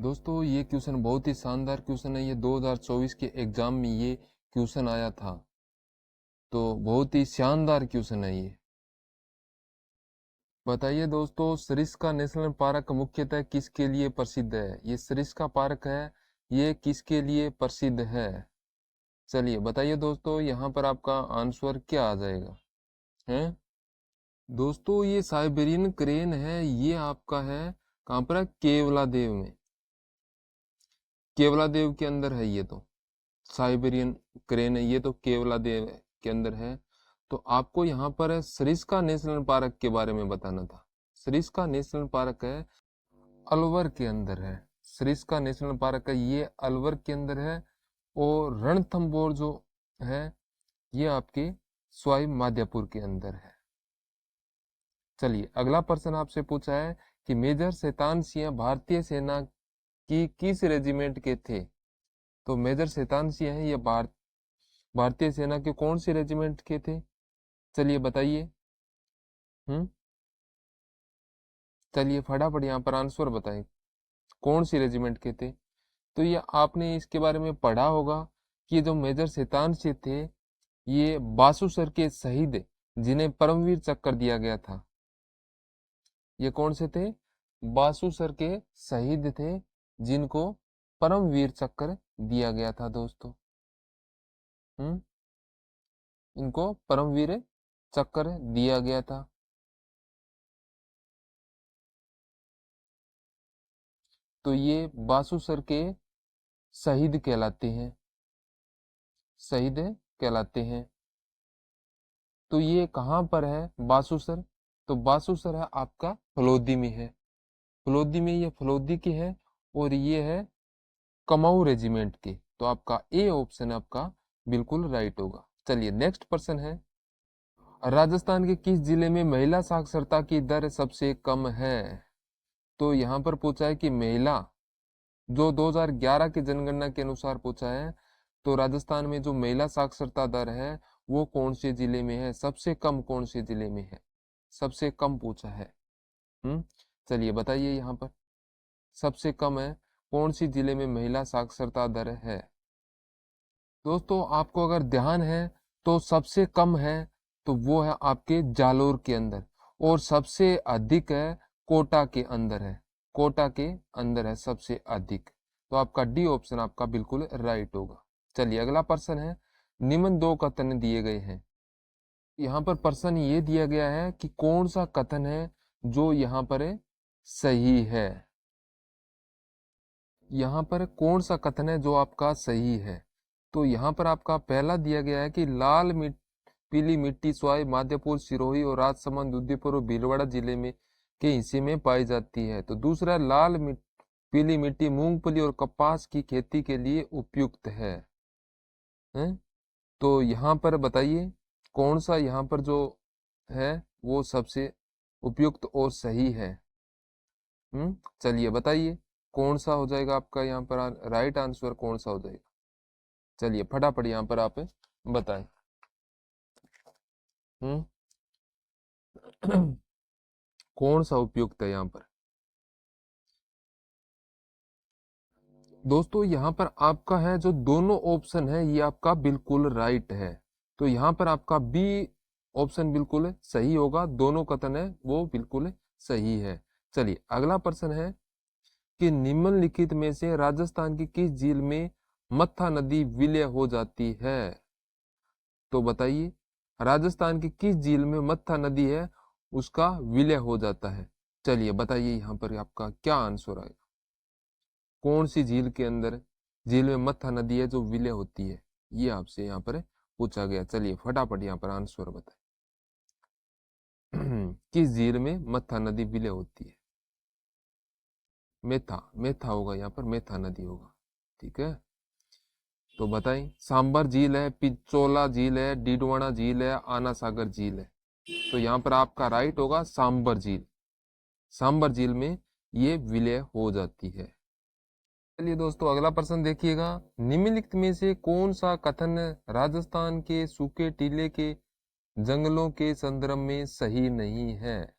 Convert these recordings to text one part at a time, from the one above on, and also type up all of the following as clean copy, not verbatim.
दोस्तों ये क्वेश्चन बहुत ही शानदार क्वेश्चन है। ये 2024 के एग्जाम में ये क्वेश्चन आया था, तो बहुत ही शानदार क्वेश्चन है ये। बताइए दोस्तों, सरिस्का नेशनल पार्क मुख्यतः किसके लिए प्रसिद्ध है? ये सरिस्का पार्क है, ये किसके लिए प्रसिद्ध है? चलिए बताइए दोस्तों, यहाँ पर आपका आंसर क्या आ जाएगा? हैं दोस्तों, ये साइबेरियन क्रेन है। ये आपका है कहाँ पर है? केवलादेव में। केवलादेव के अंदर है ये तो। साइबेरियन क्रेन है ये तो केवलादेव के अंदर है। तो आपको यहाँ पर है सरिस्का नेशनल पार्क के बारे में बताना था। सरिस्का नेशनल पार्क है अलवर के अंदर है। सरिस्का नेशनल पार्क है ये अलवर के अंदर है। और रणथंभौर जो है ये आपके सवाई माधोपुर के अंदर है। चलिए अगला प्रश्न आपसे पूछा है कि मेजर शैतान सिंह भारतीय सेना की किस रेजिमेंट के थे? तो मेजर शैतान सिंह है ये भारतीय सेना के कौन से रेजिमेंट के थे? चलिए बताइए। चलिए फटाफट यहाँ पर आंसर बताएं, कौन सी रेजिमेंट के थे? तो ये आपने इसके बारे में पढ़ा होगा कि जो मेजर शैतान सिंह थे ये बासुसर के शहीद जिन्हें परमवीर चक्र दिया गया था। ये कौन से थे? बासुसर के शहीद थे जिनको परमवीर चक्र दिया गया था दोस्तों। इनको परमवीर चक्र दिया गया था। तो ये बासुसर के शहीद कहलाते हैं। शहीद कहलाते हैं। तो ये कहाँ पर है बासुसर? तो बासुसर है आपका फलोदी में है। फलोदी में, ये फलोदी के है और ये है कमाऊ रेजिमेंट के। तो आपका ए ऑप्शन आपका बिल्कुल राइट होगा। चलिए नेक्स्ट प्रश्न है, राजस्थान के किस जिले में महिला साक्षरता की दर सबसे कम है? तो यहाँ पर पूछा है कि महिला जो 2011 की जनगणना के अनुसार पूछा है, तो राजस्थान में जो महिला साक्षरता दर है वो कौन से जिले में है? सबसे कम कौन से जिले में है? सबसे कम पूछा है। चलिए बताइए यहाँ पर सबसे कम है कौन सी जिले में महिला साक्षरता दर है? दोस्तों आपको अगर ध्यान है तो सबसे कम है तो वो है आपके जालोर के अंदर, और सबसे अधिक है कोटा के अंदर है। कोटा के अंदर है सबसे अधिक। तो आपका डी ऑप्शन आपका बिल्कुल राइट होगा। चलिए अगला प्रश्न है, निम्न दो कथन दिए गए हैं। यहाँ पर प्रश्न ये दिया गया है कि कौन सा कथन है जो यहाँ पर सही है। यहाँ पर कौन सा कथन है जो आपका सही है? तो यहाँ पर आपका पहला दिया गया है कि पीली मिट्टी स्वाई माधोपुर, सिरोही और राजसमंद, उदयपुर और भीलवाड़ा जिले में के हिस्से में पाई जाती है। तो दूसरा पीली मिट्टी मूंगफली और कपास की खेती के लिए उपयुक्त है। तो यहाँ पर बताइए कौन सा यहाँ पर जो है वो सबसे उपयुक्त और सही है। चलिए बताइए कौन सा हो जाएगा आपका यहाँ पर राइट आंसर, कौन सा हो जाएगा? चलिए फटाफट यहाँ पर आप बताएं। कौन सा उपयुक्त है यहाँ पर? दोस्तों यहाँ पर आपका है जो दोनों ऑप्शन है ये आपका बिल्कुल राइट है। तो यहाँ पर आपका बी ऑप्शन बिल्कुल सही होगा। दोनों कथन है वो बिल्कुल सही है। चलिए अगला प्रश्न है कि निम्नलिखित में से राजस्थान की किस झील में मत्था नदी विलय हो जाती है? तो बताइए राजस्थान की किस झील में मत्था नदी है उसका विलय हो जाता है? चलिए बताइए यहाँ पर आपका क्या आंसर आएगा? कौन सी झील के अंदर झील में मत्था नदी है जो विलय होती है? ये आपसे यहाँ पर पूछा गया। चलिए फटाफट यहाँ पर आंसर बताए। किस झील में मत्था नदी विलय होती है? मेथा, मेथा होगा यहाँ पर, मेथा नदी होगा। ठीक है, तो बताएं। सांबर झील है, पिचोला झील है, डीडवाना झील है, आना सागर झील है। तो यहाँ पर आपका राइट होगा सांबर झील। सांबर झील में ये विलय हो जाती है। चलिए दोस्तों अगला प्रश्न देखिएगा, निम्नलिखित में से कौन सा कथन राजस्थान के सूखे टीले के जंगलों के संदर्भ में सही नहीं है?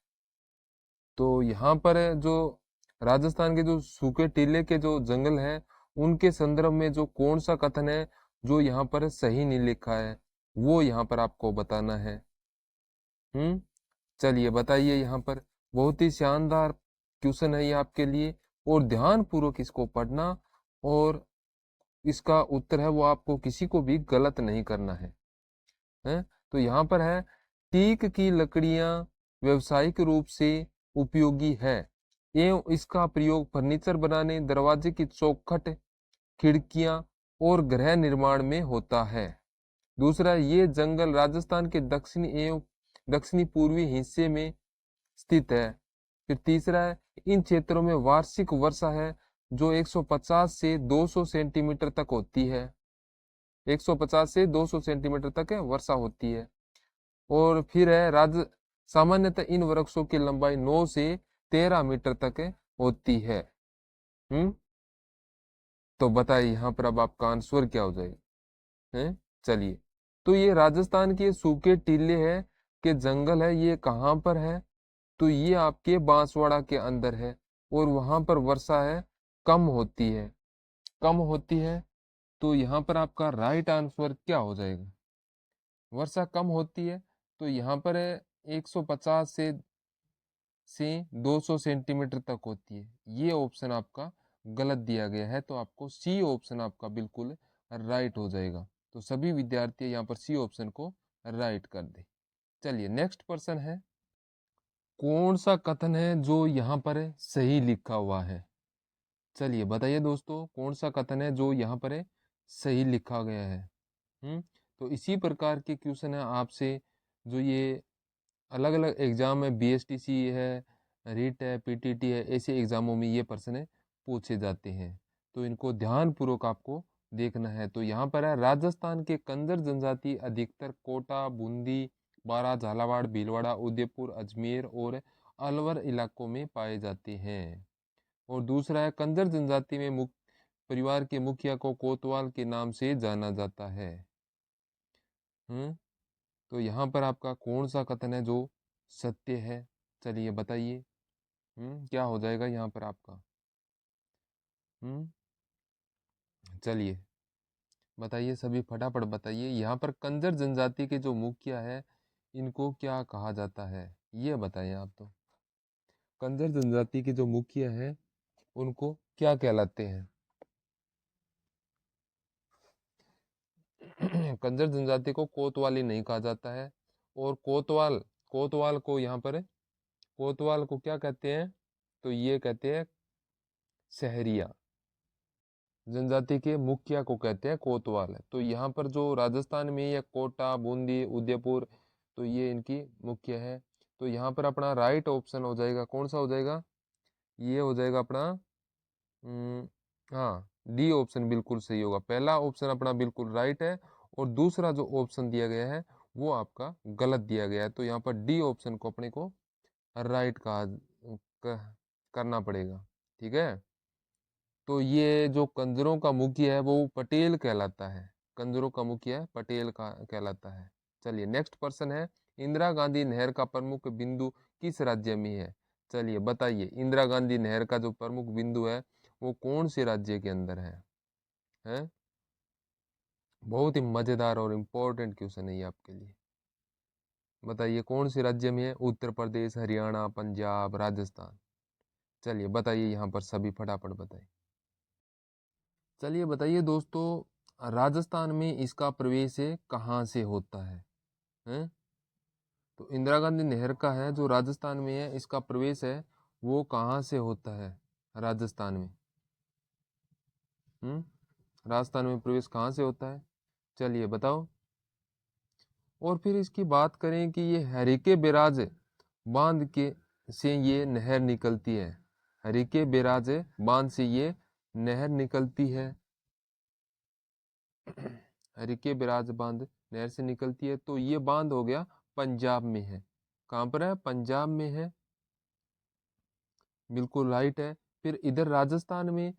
तो यहाँ पर जो राजस्थान के जो सूखे टीले के जो जंगल है उनके संदर्भ में जो कौन सा कथन है जो यहाँ पर सही नहीं लिखा है, वो यहाँ पर आपको बताना है। चलिए बताइए यहाँ पर। बहुत ही शानदार क्वेश्चन है ये आपके लिए, और ध्यान पूर्वक इसको पढ़ना, और इसका उत्तर है वो आपको किसी को भी गलत नहीं करना है? तो यहाँ पर है, टीक की लकड़ियां व्यवसायिक रूप से उपयोगी है एवं इसका प्रयोग फर्नीचर बनाने, दरवाजे की चौखट, खिड़कियां और गृह निर्माण में होता है। दूसरा, ये जंगल राजस्थान के दक्षिणी एवं दक्षिणी पूर्वी हिस्से में स्थित है। फिर तीसरा है, इन क्षेत्रों में वार्षिक वर्षा है जो 150 से 200 सेंटीमीटर तक होती है। 150 से 200 सेंटीमीटर तक वर्षा होती है। और फिर है, सामान्यतः इन वृक्षों की लंबाई 9 से 13 मीटर तक होती है। तो बताइए यहाँ पर अब आपका आंसर क्या हो जाएगा? चलिए, तो ये राजस्थान के सूखे टीले है के जंगल है, ये कहाँ पर है? तो ये आपके बांसवाड़ा के अंदर है, और वहां पर वर्षा है कम होती है, कम होती है। तो यहाँ पर आपका राइट आंसर क्या हो जाएगा? वर्षा कम होती है, तो यहाँ पर है 150 से 200 सेंटीमीटर तक होती है। ये ऑप्शन आपका गलत दिया गया है, तो आपको सी ऑप्शन आपका बिल्कुल राइट हो जाएगा। तो सभी विद्यार्थी यहाँ पर सी ऑप्शन को राइट कर दे। चलिए नेक्स्ट पर्सन है, कौन सा कथन है जो यहाँ पर सही लिखा हुआ है? चलिए बताइए दोस्तों, कौन सा कथन है जो यहाँ पर सही लिखा गया है? तो इसी प्रकार के क्वेश्चन है आपसे, जो ये अलग अलग एग्जाम है, बीएसटीसी है, रीट है, पीटीटी है, ऐसे एग्जामों में ये प्रश्न पूछे जाते हैं। तो इनको ध्यान पूर्वक आपको देखना है। तो यहाँ पर है, राजस्थान के कंजर जनजाति अधिकतर कोटा, बूंदी, बारा, झालावाड़, भीलवाड़ा, उदयपुर, अजमेर और अलवर इलाकों में पाए जाते हैं। और दूसरा है, कंजर जनजाति में परिवार के मुखिया को कोतवाल के नाम से जाना जाता है। तो यहाँ पर आपका कौन सा कथन है जो सत्य है? चलिए बताइए। क्या हो जाएगा यहाँ पर आपका? चलिए बताइए, सभी फटाफट बताइए। यहाँ पर कंजर जनजाति के जो मुखिया है इनको क्या कहा जाता है, ये बताइए आप। तो कंजर जनजाति के जो मुखिया है उनको क्या कहलाते हैं? कंजर जनजाति को कोतवाली नहीं कहा जाता है, और कोतवाल कोतवाल को यहाँ पर कोतवाल को क्या कहते हैं? तो ये कहते हैं शहरिया। जनजाति के मुखिया को कहते हैं कोतवाल। तो यहाँ पर जो राजस्थान में या कोटा, बूंदी, उदयपुर, तो ये इनकी मुख्य है। तो यहाँ पर अपना राइट ऑप्शन हो जाएगा, कौन सा हो जाएगा? ये हो जाएगा अपना हाँ, डी ऑप्शन बिल्कुल सही होगा। पहला ऑप्शन अपना बिल्कुल राइट है, और दूसरा जो ऑप्शन दिया गया है वो आपका गलत दिया गया है। तो यहाँ पर डी ऑप्शन को अपने को राइट करना पड़ेगा। ठीक है। तो ये जो कंजरों का मुखिया है वो पटेल कहलाता है। कंजरों का मुखिया पटेल का कहलाता है। चलिए नेक्स्ट पर्सन है, इंदिरा गांधी नहर का प्रमुख बिंदु किस राज्य में है? चलिए बताइए, इंदिरा गांधी नहर का जो प्रमुख बिंदु है वो कौन से राज्य के अंदर है? बहुत ही मजेदार और इम्पोर्टेंट क्वेश्चन है ये आपके लिए। बताइए कौन से राज्य में है? उत्तर प्रदेश, हरियाणा, पंजाब, राजस्थान? चलिए बताइए यहाँ पर सभी फटाफट बताइए। चलिए बताइए दोस्तों, राजस्थान में इसका प्रवेश कहाँ से होता है? तो इंदिरा गांधी नहर का है जो राजस्थान में है, इसका प्रवेश है वो कहाँ से होता है? राजस्थान में राजस्थान में प्रवेश कहाँ से होता है? चलिए बताओ। और फिर इसकी बात करें कि ये हरिके बैराज बांध के से ये नहर निकलती है। हरिके बैराज बांध से ये नहर निकलती है। हरिके बैराज बांध नहर से निकलती है, तो ये बांध हो गया पंजाब में है। कहाँ पर है? पंजाब में है। बिल्कुल राइट है। फिर इधर राजस्थान में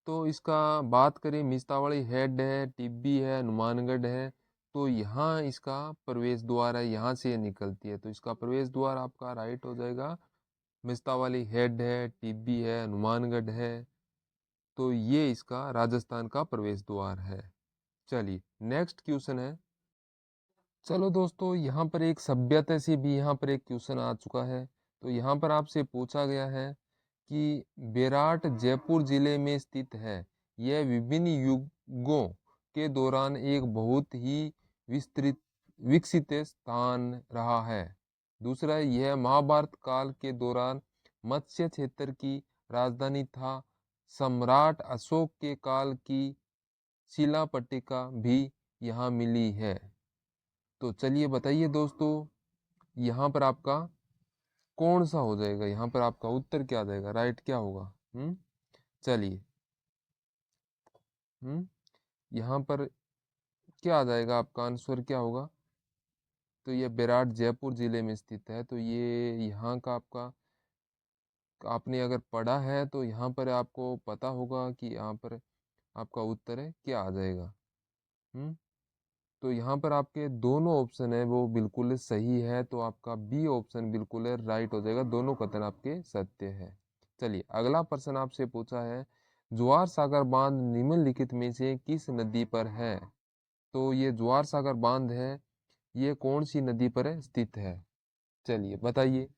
तो इसका बात करें, मिस्तावली हेड है, टिब्बी है, हनुमानगढ़ है। तो यहाँ इसका प्रवेश द्वार है, यहाँ से ये निकलती है। तो इसका प्रवेश द्वार आपका राइट हो जाएगा मिस्तावाली हेड है, टिब्बी है, हनुमानगढ़ है। तो ये इसका राजस्थान का प्रवेश द्वार है। चलिए नेक्स्ट क्वेश्चन है। चलो दोस्तों, यहाँ पर एक सभ्यता से भी यहाँ पर एक क्वेश्चन आ चुका है। तो यहाँ पर आपसे पूछा गया है कि बेराट जयपुर जिले में स्थित है। यह विभिन्न युगों के दौरान एक बहुत ही विस्तृत विकसित स्थान रहा है। दूसरा, यह महाभारत काल के दौरान मत्स्य क्षेत्र की राजधानी था। सम्राट अशोक के काल की शिला पट्टिका भी यहाँ मिली है। तो चलिए बताइए दोस्तों, यहाँ पर आपका कौन सा हो जाएगा, यहाँ पर आपका उत्तर क्या आ जाएगा, राइट क्या होगा? चलिए यहाँ पर क्या आ जाएगा, आपका आंसर क्या होगा? तो ये बेराट जयपुर जिले में स्थित है। तो ये यहाँ का आपका, आपने अगर पढ़ा है तो यहाँ पर आपको पता होगा कि यहाँ पर आपका उत्तर है क्या आ जाएगा। तो यहाँ पर आपके दोनों ऑप्शन है वो बिल्कुल सही है। तो आपका बी ऑप्शन बिल्कुल राइट हो जाएगा, दोनों कथन आपके सत्य है। चलिए अगला प्रश्न आपसे पूछा है, ज्वार सागर बांध निम्नलिखित में से किस नदी पर है? तो ये ज्वार सागर बांध है, ये कौन सी नदी पर स्थित है? चलिए बताइए,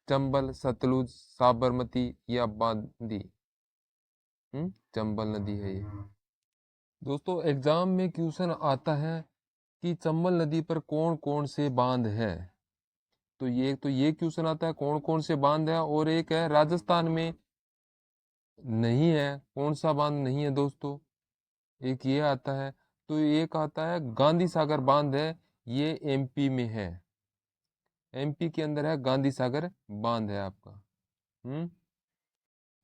चंबल, सतलुज, साबरमती या बांदी? चंबल नदी है ये। दोस्तों एग्जाम में क्वेश्चन आता है कि चंबल नदी पर कौन कौन से बांध है। तो ये क्वेश्चन आता है कौन कौन से बांध है, और एक है राजस्थान में नहीं है, कौन सा बांध नहीं है दोस्तों, एक ये आता है। तो एक आता है गांधी सागर बांध है, ये एमपी में है, एमपी के अंदर है गांधी सागर बांध है आपका।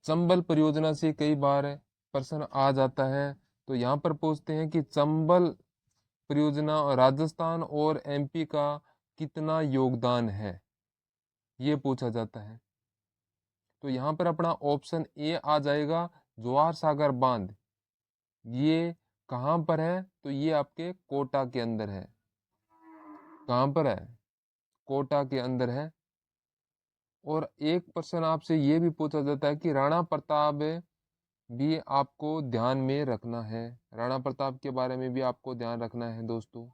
चंबल परियोजना से कई बार प्रश्न आ जाता है। तो यहाँ पर पूछते हैं कि चंबल परियोजना राजस्थान और एमपी का कितना योगदान है, ये पूछा जाता है। तो यहाँ पर अपना ऑप्शन ए आ जाएगा, ज्वार सागर बांध। ये कहाँ पर है? तो ये आपके कोटा के अंदर है। कहाँ पर है? कोटा के अंदर है। और एक प्रश्न आपसे ये भी पूछा जाता है कि राणा प्रताप भी आपको ध्यान में रखना है, राणा प्रताप के बारे में भी आपको ध्यान रखना है दोस्तों।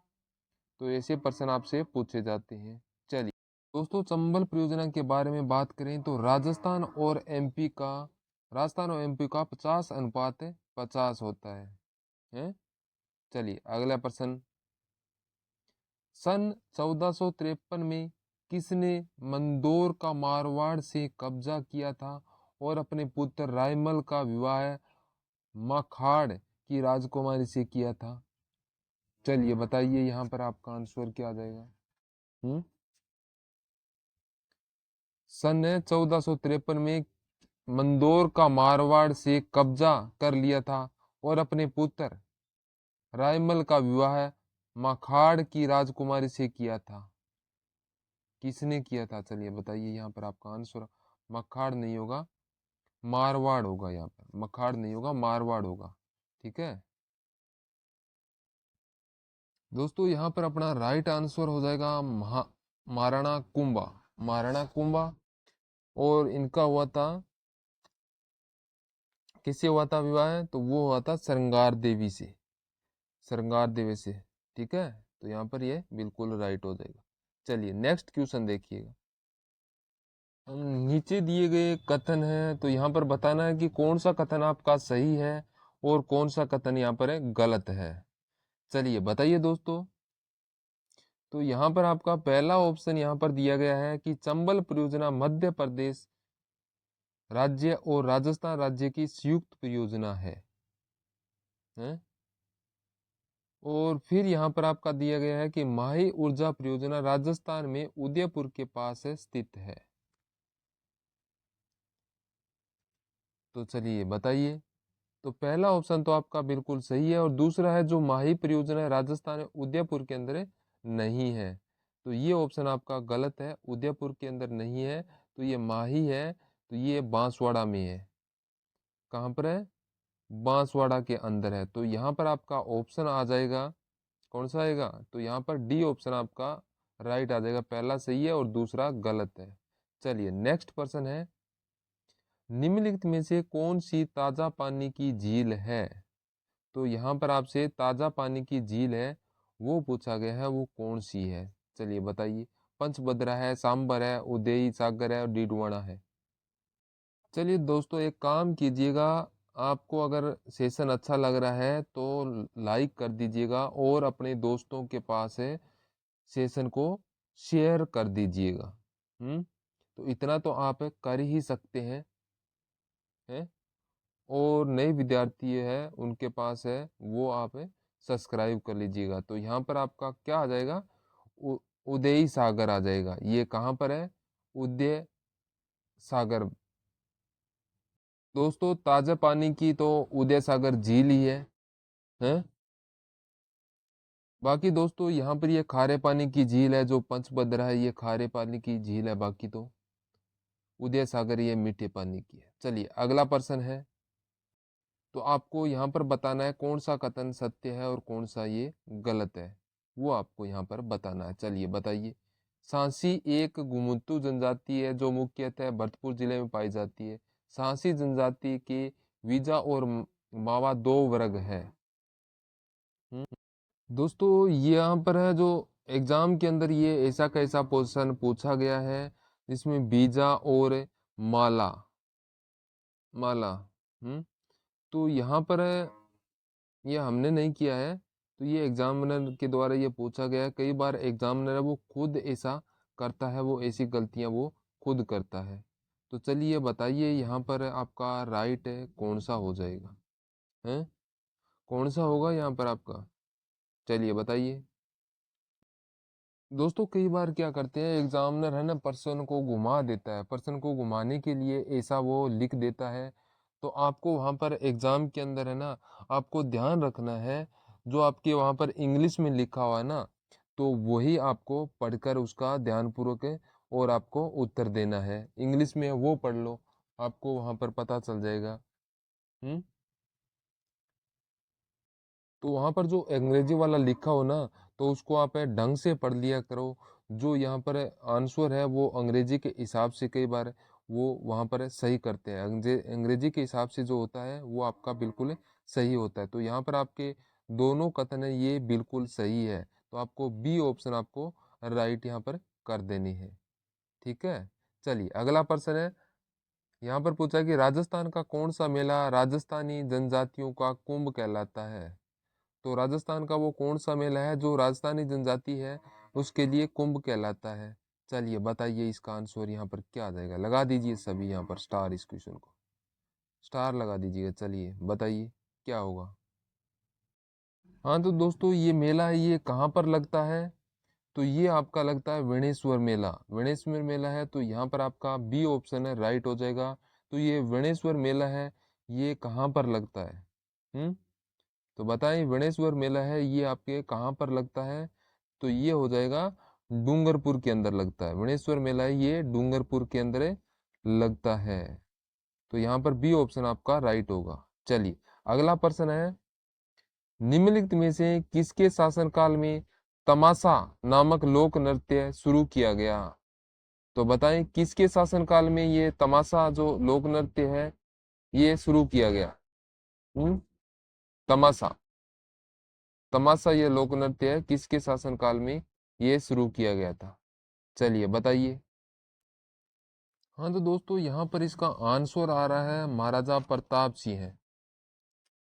तो ऐसे प्रश्न आपसे पूछे जाते हैं। चलिए दोस्तों, चंबल परियोजना के बारे में बात करें तो राजस्थान और एमपी का 50:50 होता है? चलिए अगला प्रश्न, सन 1453 में किसने मंदोर का मारवाड़ से कब्जा किया था और अपने पुत्र रायमल का विवाह माखाड़ की राजकुमारी से किया था? चलिए बताइए, यहाँ पर आपका आंसर क्या आ जाएगा? सन 1453 में मंदोर का मारवाड़ से कब्जा कर लिया था और अपने पुत्र रायमल का विवाह माखाड़ की राजकुमारी से किया था। किसने किया था? चलिए बताइए, यहाँ पर आपका आंसर मखाड़ नहीं होगा, मारवाड़ होगा। यहाँ पर मखाड़ नहीं होगा, मारवाड़ होगा। ठीक है दोस्तों, यहाँ पर अपना राइट आंसर हो जाएगा महाराणा कुंभा। महाराणा कुंभा, और इनका हुआ था, किससे हुआ था विवाह? तो वो हुआ था श्रृंगार देवी से, श्रृंगार देवी से। ठीक है, तो यहाँ पर ये बिल्कुल राइट हो जाएगा। चलिए नेक्स्ट क्वेश्चन देखिएगा। नीचे दिए गए कथन है, तो यहाँ पर बताना है कि कौन सा कथन आपका सही है और कौन सा कथन यहाँ पर गलत है। चलिए बताइए दोस्तों। तो यहाँ पर आपका पहला ऑप्शन यहाँ पर दिया गया है कि चंबल परियोजना मध्य प्रदेश राज्य और राजस्थान राज्य की संयुक्त परियोजना है? और फिर यहाँ पर आपका दिया गया है कि माही ऊर्जा परियोजना राजस्थान में उदयपुर के पास स्थित है। तो चलिए बताइए। तो पहला ऑप्शन तो आपका बिल्कुल सही है, और दूसरा है जो माही परियोजना राजस्थान में उदयपुर के अंदर नहीं है, तो ये ऑप्शन आपका गलत है, उदयपुर के अंदर नहीं है। तो ये माही है, तो ये बांसवाड़ा में है। कहाँ पर है? बांसवाड़ा के अंदर है। तो यहाँ पर आपका ऑप्शन आ जाएगा, कौन सा आएगा? तो यहाँ पर डी ऑप्शन आपका राइट आ जाएगा, पहला सही है और दूसरा गलत है। चलिए नेक्स्ट प्रश्न है, निम्नलिखित में से कौन सी ताजा पानी की झील है? तो यहाँ पर आपसे ताजा पानी की झील है वो पूछा गया है, वो कौन सी है? चलिए बताइए। पंचभद्रा है, सांबर है, उदयी सागर है और डीडवाना है। चलिए दोस्तों, एक काम कीजिएगा, आपको अगर सेशन अच्छा लग रहा है तो लाइक कर दीजिएगा और अपने दोस्तों के पास है सेशन को शेयर कर दीजिएगा। तो इतना तो आप कर ही सकते हैं। और नए विद्यार्थी है उनके पास है वो आप सब्सक्राइब कर लीजिएगा। तो यहाँ पर आपका क्या आ जाएगा? उदय सागर आ जाएगा। ये कहाँ पर है? उदय सागर। दोस्तों, ताजा पानी की तो उदय सागर झील ही है। बाकी दोस्तों यहाँ पर ये खारे पानी की झील है जो पंचभद्रा है, ये खारे पानी की झील है। बाकी तो उदय सागर ये मीठे पानी की है। चलिए अगला प्रश्न है। तो आपको यहाँ पर बताना है कौन सा कथन सत्य है और कौन सा ये गलत है, वो आपको यहाँ पर बताना है। चलिए बताइए। सांसी एक घुमंतू जनजाति है जो मुख्यतः भरतपुर जिले में पाई जाती है। सांसी जनजाति के वीजा और मावा दो वर्ग है। हम्म, दोस्तों ये यहाँ पर है जो एग्जाम के अंदर ये ऐसा कैसा क्वेश्चन पूछा गया है जिसमें बीजा और माला माला। तो यहाँ पर है, ये हमने नहीं किया है, तो ये एग्जामिनर के द्वारा ये पूछा गया है। कई बार एग्जामिनर है वो खुद ऐसा करता है, वो ऐसी गलतियां वो खुद करता है। तो चलिए बताइए यहाँ पर आपका राइट है कौन सा हो जाएगा? हैं? कौन सा होगा यहाँ पर आपका? चलिए बताइए। दोस्तों कई बार क्या करते हैं एग्जामिनर है ना, प्रश्न को घुमा देता है। प्रश्न को घुमाने के लिए ऐसा वो लिख देता है। तो आपको वहां पर एग्जाम के अंदर है ना, आपको ध्यान रखना है जो आपके वहां पर इंग्लिश में लिखा हुआ है ना, तो वही आपको पढ़कर उसका ध्यानपूर्वक और आपको उत्तर देना है। इंग्लिश में वो पढ़ लो, आपको वहां पर पता चल जाएगा। हम्म तो वहां पर जो अंग्रेजी वाला लिखा हो ना, तो उसको आप ढंग से पढ़ लिया करो। जो यहाँ पर आंसर है वो अंग्रेजी के हिसाब से कई बार वो वहां पर सही करते हैं। अंग्रेजी के हिसाब से जो होता है वो आपका बिल्कुल सही होता है। तो यहाँ पर आपके दोनों कथन है ये बिल्कुल सही है। तो आपको बी ऑप्शन आपको राइट यहाँ पर कर देनी है। ठीक है। चलिए अगला प्रश्न है। यहाँ पर पूछा कि राजस्थान का कौन सा मेला राजस्थानी जनजातियों का कुंभ कहलाता है? तो राजस्थान का वो कौन सा मेला है जो राजस्थानी जनजाति है उसके लिए कुंभ कहलाता है? चलिए बताइए इसका आंसर यहाँ पर क्या आ जाएगा। लगा दीजिए सभी यहाँ पर स्टार, इस क्वेश्चन को स्टार लगा दीजिएगा। चलिए बताइए क्या होगा। हाँ तो दोस्तों ये मेला है ये कहाँ पर लगता है? तो ये आपका लगता है वेणेश्वर मेला। वेणेश्वर मेला है तो यहाँ पर आपका बी ऑप्शन है राइट हो जाएगा। तो ये वेणेश्वर मेला है, ये कहाँ पर लगता है? हम्म तो बताएं वेणेश्वर मेला है ये आपके कहाँ पर लगता है? तो ये हो जाएगा डूंगरपुर के अंदर लगता है। वेणेश्वर मेला है ये डूंगरपुर के अंदर लगता है। तो यहाँ पर बी ऑप्शन आपका राइट होगा। चलिए अगला प्रश्न है। निम्नलिखित में से किसके शासनकाल में तमाशा नामक लोक नृत्य शुरू किया गया? तो बताएं किसके शासनकाल में ये तमाशा जो लोक नृत्य है ये शुरू किया गया? हम्म तमाशा तमाशा ये लोक नृत्य है किसके शासनकाल में ये शुरू किया गया था? चलिए बताइए। हाँ तो दोस्तों यहाँ पर इसका आंसर आ रहा है महाराजा प्रताप सिंह है।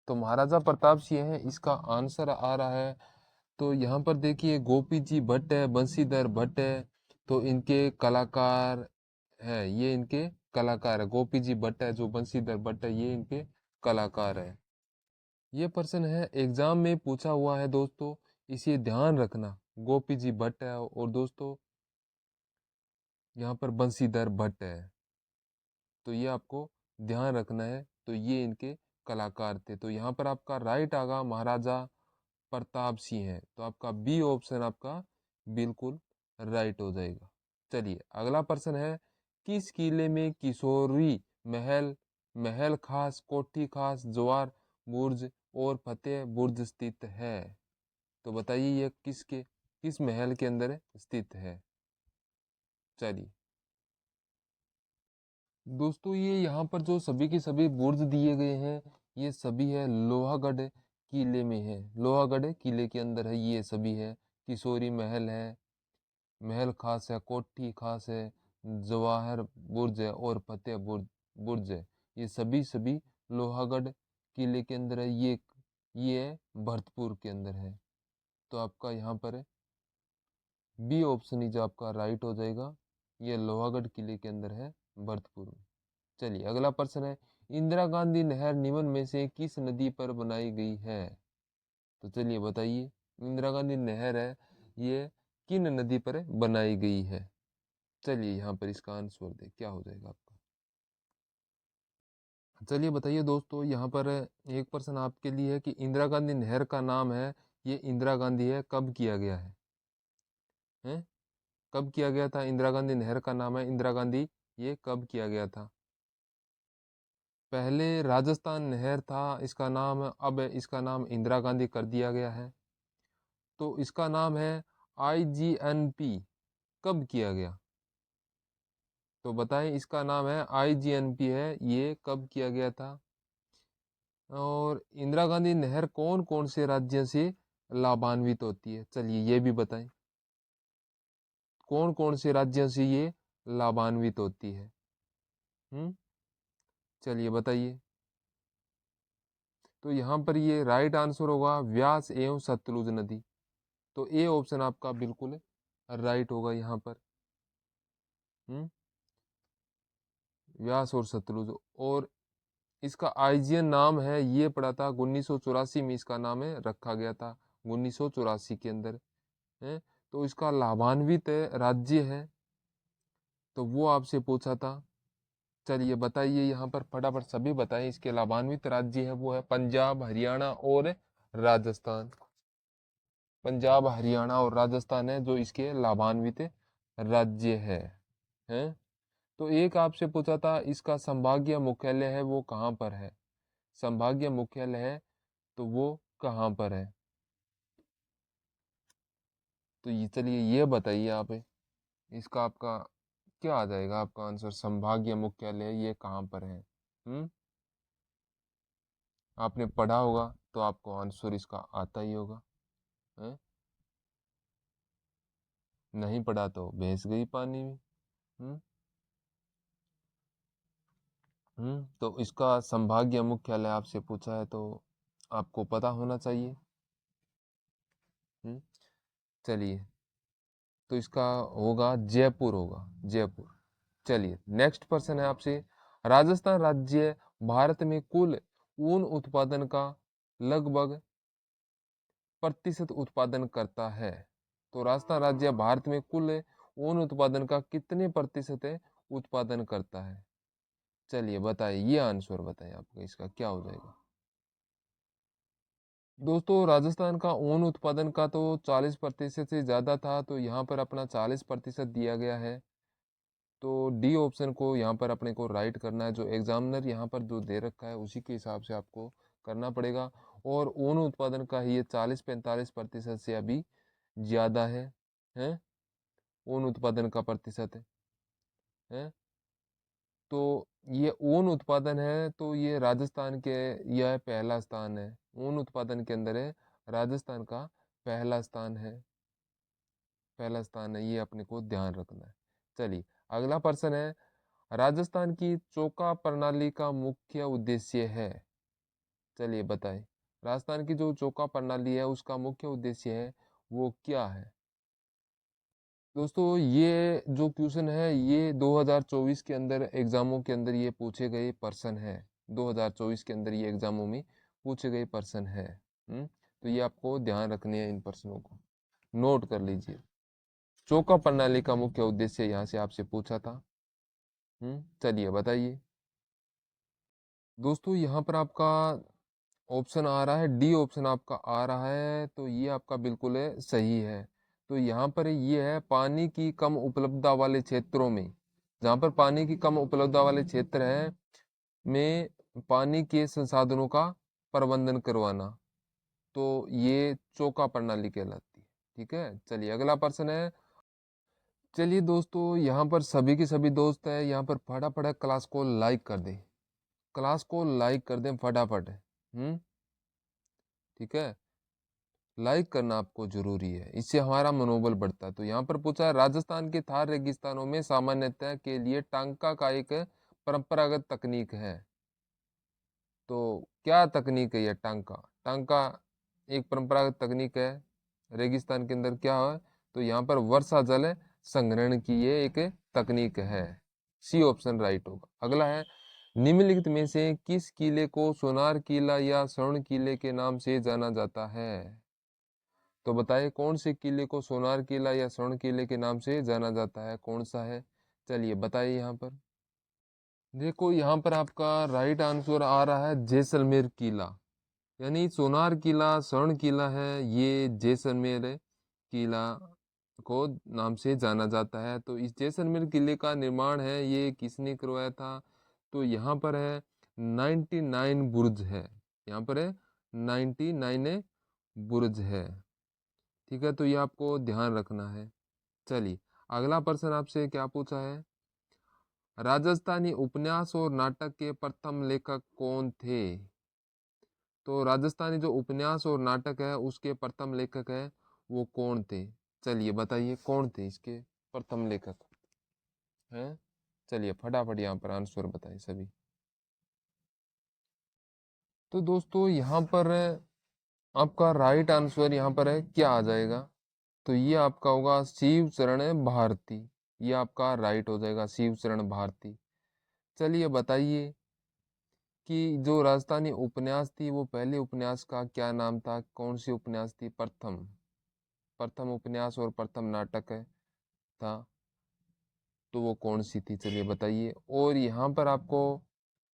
तो महाराजा प्रताप सिंह है इसका आंसर आ रहा है। तो यहाँ पर देखिए गोपी जी भट्ट है, बंशीधर भट्ट है, तो इनके कलाकार है, ये इनके कलाकार है। गोपी जी भट्ट है जो बंशीधर भट्ट है ये इनके कलाकार है। ये प्रश्न है एग्जाम में पूछा हुआ है दोस्तों, इसे ध्यान रखना। गोपी जी भट्ट है और दोस्तों यहाँ पर बंशीधर भट्ट है, तो ये आपको ध्यान रखना है। तो ये इनके कलाकार थे। तो यहाँ पर आपका राइट आगा महाराजा प्रताप सिंह है। तो आपका बी ऑप्शन आपका बिल्कुल राइट हो जाएगा। चलिए अगला प्रश्न है। किस किले में किशोरी महल, महल खास, कोठी खास, जवार बुर्ज और फतेह बुर्ज स्थित है? तो बताइए ये किस महल के अंदर स्थित है? चलिए दोस्तों ये यहाँ पर जो सभी के सभी बुर्ज दिए गए हैं, ये सभी है लोहागढ़ किले में है। लोहागढ़ किले के अंदर है, ये सभी है। किशोरी महल है, महल खास है, कोठी खास है, जवाहर बुर्ज है और फतेह बुर्ज बुर्ज है। ये सभी सभी लोहागढ़ किले के अंदर है। ये भरतपुर के अंदर है। तो आपका यहाँ पर है बी ऑप्शन ही जो आपका राइट हो जाएगा। ये लोहागढ़ किले के अंदर है, भरतपुर में। चलिए अगला प्रश्न है, इंदिरा गांधी नहर निम्न में से किस नदी पर बनाई गई है? तो चलिए बताइए, इंदिरा गांधी नहर है, ये किन नदी पर बनाई गई है? चलिए यहाँ पर इसका आंसर दे, क्या हो जाएगा आपका? चलिए बताइए दोस्तों, यहाँ पर एक प्रश्न आपके लिए है कि इंदिरा गांधी नहर का नाम है, ये इंदिरा गांधी है, कब किया गया है? हैं? कब किया गया था? इंदिरा गांधी नहर का नाम है इंदिरा गांधी, ये कब किया गया था? पहले राजस्थान नहर था इसका नाम, अब इसका नाम इंदिरा गांधी कर दिया गया है। तो इसका नाम है IGNP। कब किया गया? तो बताएं, इसका नाम है IGNP है, ये कब किया गया था? और इंदिरा गांधी नहर कौन कौन से राज्य से लाभान्वित होती है? चलिए ये भी बताएं, कौन कौन से राज्यों से ये लाभान्वित होती है? हम्म, चलिए बताइए। तो यहाँ पर ये राइट आंसर होगा व्यास एवं सतलुज नदी। तो ए ऑप्शन आपका बिल्कुल राइट होगा यहाँ पर। हम्म, व्यास और सतलुज। और इसका आईजीएन नाम है, ये पड़ा था 1984 में, इसका नाम है रखा गया था 1984 के अंदर है। तो इसका लाभान्वित राज्य है, तो वो आपसे पूछा था। चलिए बताइए यहाँ पर फटाफट सभी बताएं, इसके लाभान्वित राज्य है वो है पंजाब, हरियाणा और राजस्थान। पंजाब, हरियाणा और राजस्थान है जो इसके लाभान्वित राज्य है। तो एक आपसे पूछा था इसका संभागीय मुख्यालय है वो कहाँ पर है? संभागीय मुख्यालय है तो वो कहाँ पर है? तो ये चलिए ये बताइए आप, इसका आपका क्या आ जाएगा आपका आंसर? संभागीय मुख्यालय ये कहाँ पर है? हम्म, आपने पढ़ा होगा तो आपको आंसर इसका आता ही होगा है? नहीं पढ़ा तो भैंस गई पानी में। हम्म, तो इसका संभागीय मुख्यालय आपसे पूछा है तो आपको पता होना चाहिए। हम्म, चलिए, तो इसका होगा जयपुर होगा, जयपुर। चलिए नेक्स्ट पर्सन है आपसे, राजस्थान राज्य भारत में कुल ऊन उत्पादन का लगभग प्रतिशत उत्पादन करता है। तो राजस्थान राज्य भारत में कुल ऊन उत्पादन का कितने प्रतिशत उत्पादन करता है? चलिए बताइए, ये आंसर बताइए, आपका इसका क्या हो जाएगा? दोस्तों राजस्थान का ऊन उत्पादन का तो 40% से ज्यादा था, तो यहाँ पर अपना 40% दिया गया है। तो डी ऑप्शन को यहाँ पर अपने को राइट करना है, जो एग्जामिनर यहाँ पर जो दे रखा है उसी के हिसाब से आपको करना पड़ेगा। और ऊन उत्पादन का ही ये 40-45% से अभी ज्यादा है ऊन उत्पादन का प्रतिशत है। तो ये ऊन उत्पादन है तो ये राजस्थान के, यह पहला स्थान है ऊन उत्पादन के अंदर है, राजस्थान का पहला स्थान है, पहला स्थान है, ये अपने को ध्यान रखना है। चलिए अगला प्रश्न है, राजस्थान की चौका प्रणाली का मुख्य उद्देश्य है? चलिए बताएं, राजस्थान की जो चौका प्रणाली है उसका मुख्य उद्देश्य है वो क्या है? दोस्तों ये जो क्वेश्चन है ये 2024 के अंदर एग्जामों के अंदर ये पूछे गए पर्सन है। 2024 के अंदर ये एग्जामों में पूछे गए पर्सन है। तो ये आपको ध्यान रखने हैं, इन प्रश्नों को नोट कर लीजिए। चौका प्रणाली का मुख्य उद्देश्य यहाँ से आपसे पूछा था। चलिए बताइए। दोस्तों यहाँ पर आपका ऑप्शन आ रहा है डी ऑप्शन आपका आ रहा है, तो ये आपका बिल्कुल सही है। तो यहाँ पर ये है पानी की कम उपलब्धता वाले क्षेत्रों में, जहाँ पर पानी की कम उपलब्धता वाले क्षेत्र है में पानी के संसाधनों का प्रबंधन करवाना, तो ये चौका प्रणाली कहलाती है। ठीक है, चलिए अगला प्रश्न है, चलिए दोस्तों, यहाँ पर सभी के सभी दोस्त हैं, यहाँ पर फटाफट क्लास को लाइक कर दें, क्लास को लाइक कर दें फटाफट। ठीक है, लाइक करना आपको जरूरी है, इससे हमारा मनोबल बढ़ता है। तो यहाँ पर पूछा है, राजस्थान के थार रेगिस्तानों में सामान्यतः के लिए टांका का एक परंपरागत तकनीक है। तो क्या तकनीक है यह टांका? टांका एक परंपरागत तकनीक है रेगिस्तान के अंदर, क्या है? तो यहाँ पर वर्षा जल संग्रहण की ये एक तकनीक है। सी ऑप्शन राइट होगा। अगला है, निम्नलिखित में से किस किले को सोनार किला या स्वर्ण किले के नाम से जाना जाता है? तो बताइए कौन से किले को सोनार किला या स्वर्ण किले के नाम से जाना जाता है, कौन सा है? चलिए बताइए। यहाँ पर देखो, यहाँ पर आपका राइट आंसर आ रहा है जैसलमेर किला, यानी सोनार किला स्वर्ण किला है, ये जैसलमेर किला को नाम से जाना जाता है। तो इस जैसलमेर किले का निर्माण है ये किसने करवाया था? तो यहाँ पर है 99 बुर्ज है, यहाँ पर है 99 बुर्ज है। ठीक है, तो ये आपको ध्यान रखना है। चलिए, अगला प्रश्न आपसे क्या पूछा है, राजस्थानी उपन्यास और नाटक के प्रथम लेखक कौन थे? तो राजस्थानी जो उपन्यास और नाटक है उसके प्रथम लेखक है, वो कौन थे? चलिए बताइए कौन थे इसके प्रथम लेखक हैं? चलिए फटाफट यहाँ पर आंसर बताइए सभी। तो दोस्तों यहाँ पर आपका राइट आंसर यहाँ पर है, क्या आ जाएगा? तो ये आपका होगा शिव चरण भारती, ये आपका राइट हो जाएगा, शिव चरण भारती। चलिए बताइए कि जो राजस्थानी उपन्यास थी वो पहले उपन्यास का क्या नाम था, कौन सी उपन्यास थी? प्रथम प्रथम उपन्यास और प्रथम नाटक है था, तो वो कौन सी थी? चलिए बताइए। और यहाँ पर आपको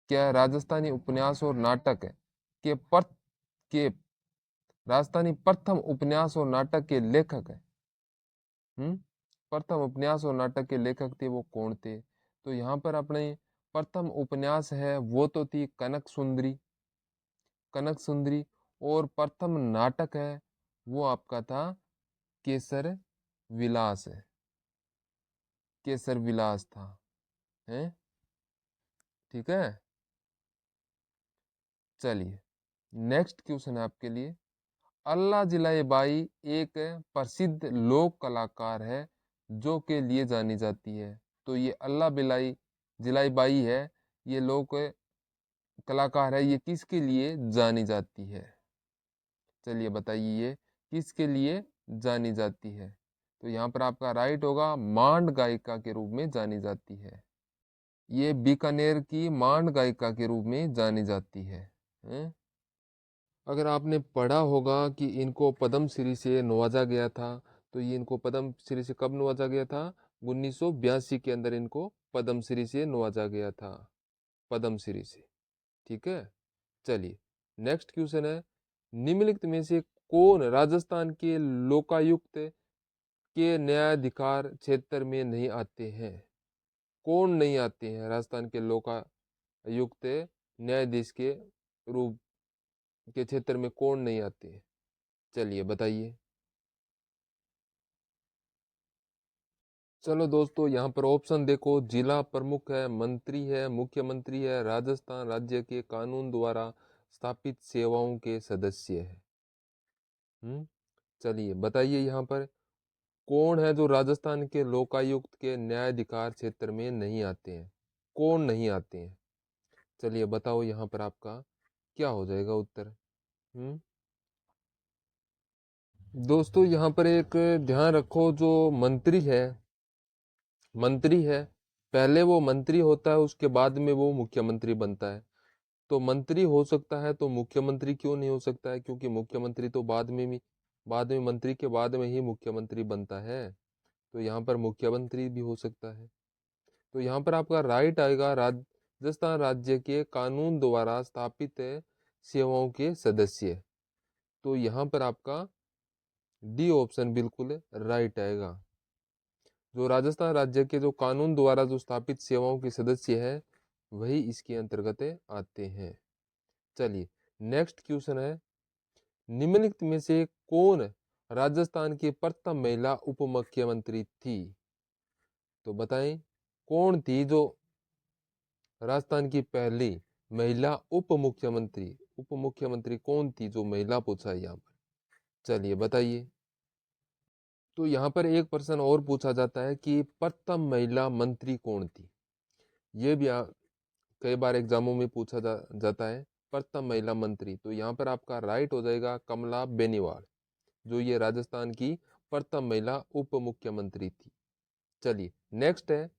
क्या राजस्थानी उपन्यास और नाटक है के के राजस्थानी प्रथम उपन्यास और नाटक के लेखक है, प्रथम उपन्यास और नाटक के लेखक थे, वो कौन थे? तो यहाँ पर अपने प्रथम उपन्यास है वो तो थी कनक सुंदरी, कनक सुंदरी। और प्रथम नाटक है वो आपका था केसर विलास है, केसर विलास था है। ठीक है, चलिए नेक्स्ट क्वेश्चन है आपके लिए, अल्लाह जिलाई बाई एक प्रसिद्ध लोक कलाकार है जो के लिए जानी जाती है। तो ये अल्लाह बिलाई जिलाई बाई है, ये लोक कलाकार है, ये किसके लिए जानी जाती है? चलिए बताइए ये किसके लिए जानी जाती है? तो यहाँ पर आपका राइट होगा, मांड गायिका के रूप में जानी जाती है, ये बीकानेर की मांड गायिका के रूप में जानी जाती है, हैं? अगर आपने पढ़ा होगा कि इनको पद्मश्री से नवाजा गया था, तो ये इनको पद्मश्री से कब नवाजा गया था? 1982 के अंदर इनको पद्मश्री से नवाजा गया था, पद्मश्री से। ठीक है, चलिए नेक्स्ट क्वेश्चन है, निम्नलिखित में से कौन राजस्थान के लोकायुक्त के न्यायाधिकार क्षेत्र में नहीं आते हैं? कौन नहीं आते हैं राजस्थान के लोकायुक्त न्यायाधीश के रूप के क्षेत्र में, कौन नहीं आते हैं? चलिए बताइए। चलो दोस्तों, यहाँ पर ऑप्शन देखो, जिला प्रमुख है, मंत्री है, मुख्यमंत्री है, राजस्थान राज्य के कानून द्वारा स्थापित सेवाओं के सदस्य है। चलिए बताइए यहाँ पर कौन है जो राजस्थान के लोकायुक्त के न्यायाधिकार क्षेत्र में नहीं आते हैं, कौन नहीं आते हैं? चलिए बताओ यहाँ पर आपका क्या हो जाएगा उत्तर। हम्म दोस्तों यहाँ पर एक ध्यान रखो, जो मंत्री है, मंत्री है, पहले वो मंत्री होता है, उसके बाद में वो मुख्यमंत्री बनता है। तो मंत्री हो सकता है, तो मुख्यमंत्री क्यों नहीं हो सकता है? क्योंकि मुख्यमंत्री तो बाद में मंत्री के बाद में ही मुख्यमंत्री बनता है। तो यहाँ पर मुख्यमंत्री भी हो सकता है। तो यहाँ पर आपका राइट आएगा, राजस्थान राज्य के कानून द्वारा स्थापित सेवाओं के सदस्य। तो यहाँ पर आपका डी ऑप्शन बिल्कुल राइट आएगा, जो राजस्थान राज्य के जो कानून द्वारा जो स्थापित सेवाओं के सदस्य है वही इसके अंतर्गत आते हैं। चलिए नेक्स्ट क्वेश्चन है, निम्नलिखित में से कौन राजस्थान की प्रथम महिला उप मुख्यमंत्री थी? तो बताएं कौन थी जो राजस्थान की पहली महिला उप मुख्यमंत्री? उप मुख्यमंत्री कौन थी जो महिला? पूछा है यहाँ पर, चलिए बताइए। तो यहाँ पर एक प्रश्न और पूछा जाता है कि प्रथम महिला मंत्री कौन थी? ये भी कई बार एग्जामों में पूछा जाता है, प्रथम महिला मंत्री। तो यहाँ पर आपका राइट हो जाएगा कमला बेनीवाल, जो ये राजस्थान की प्रथम महिला उप मुख्यमंत्री थी। चलिए नेक्स्ट है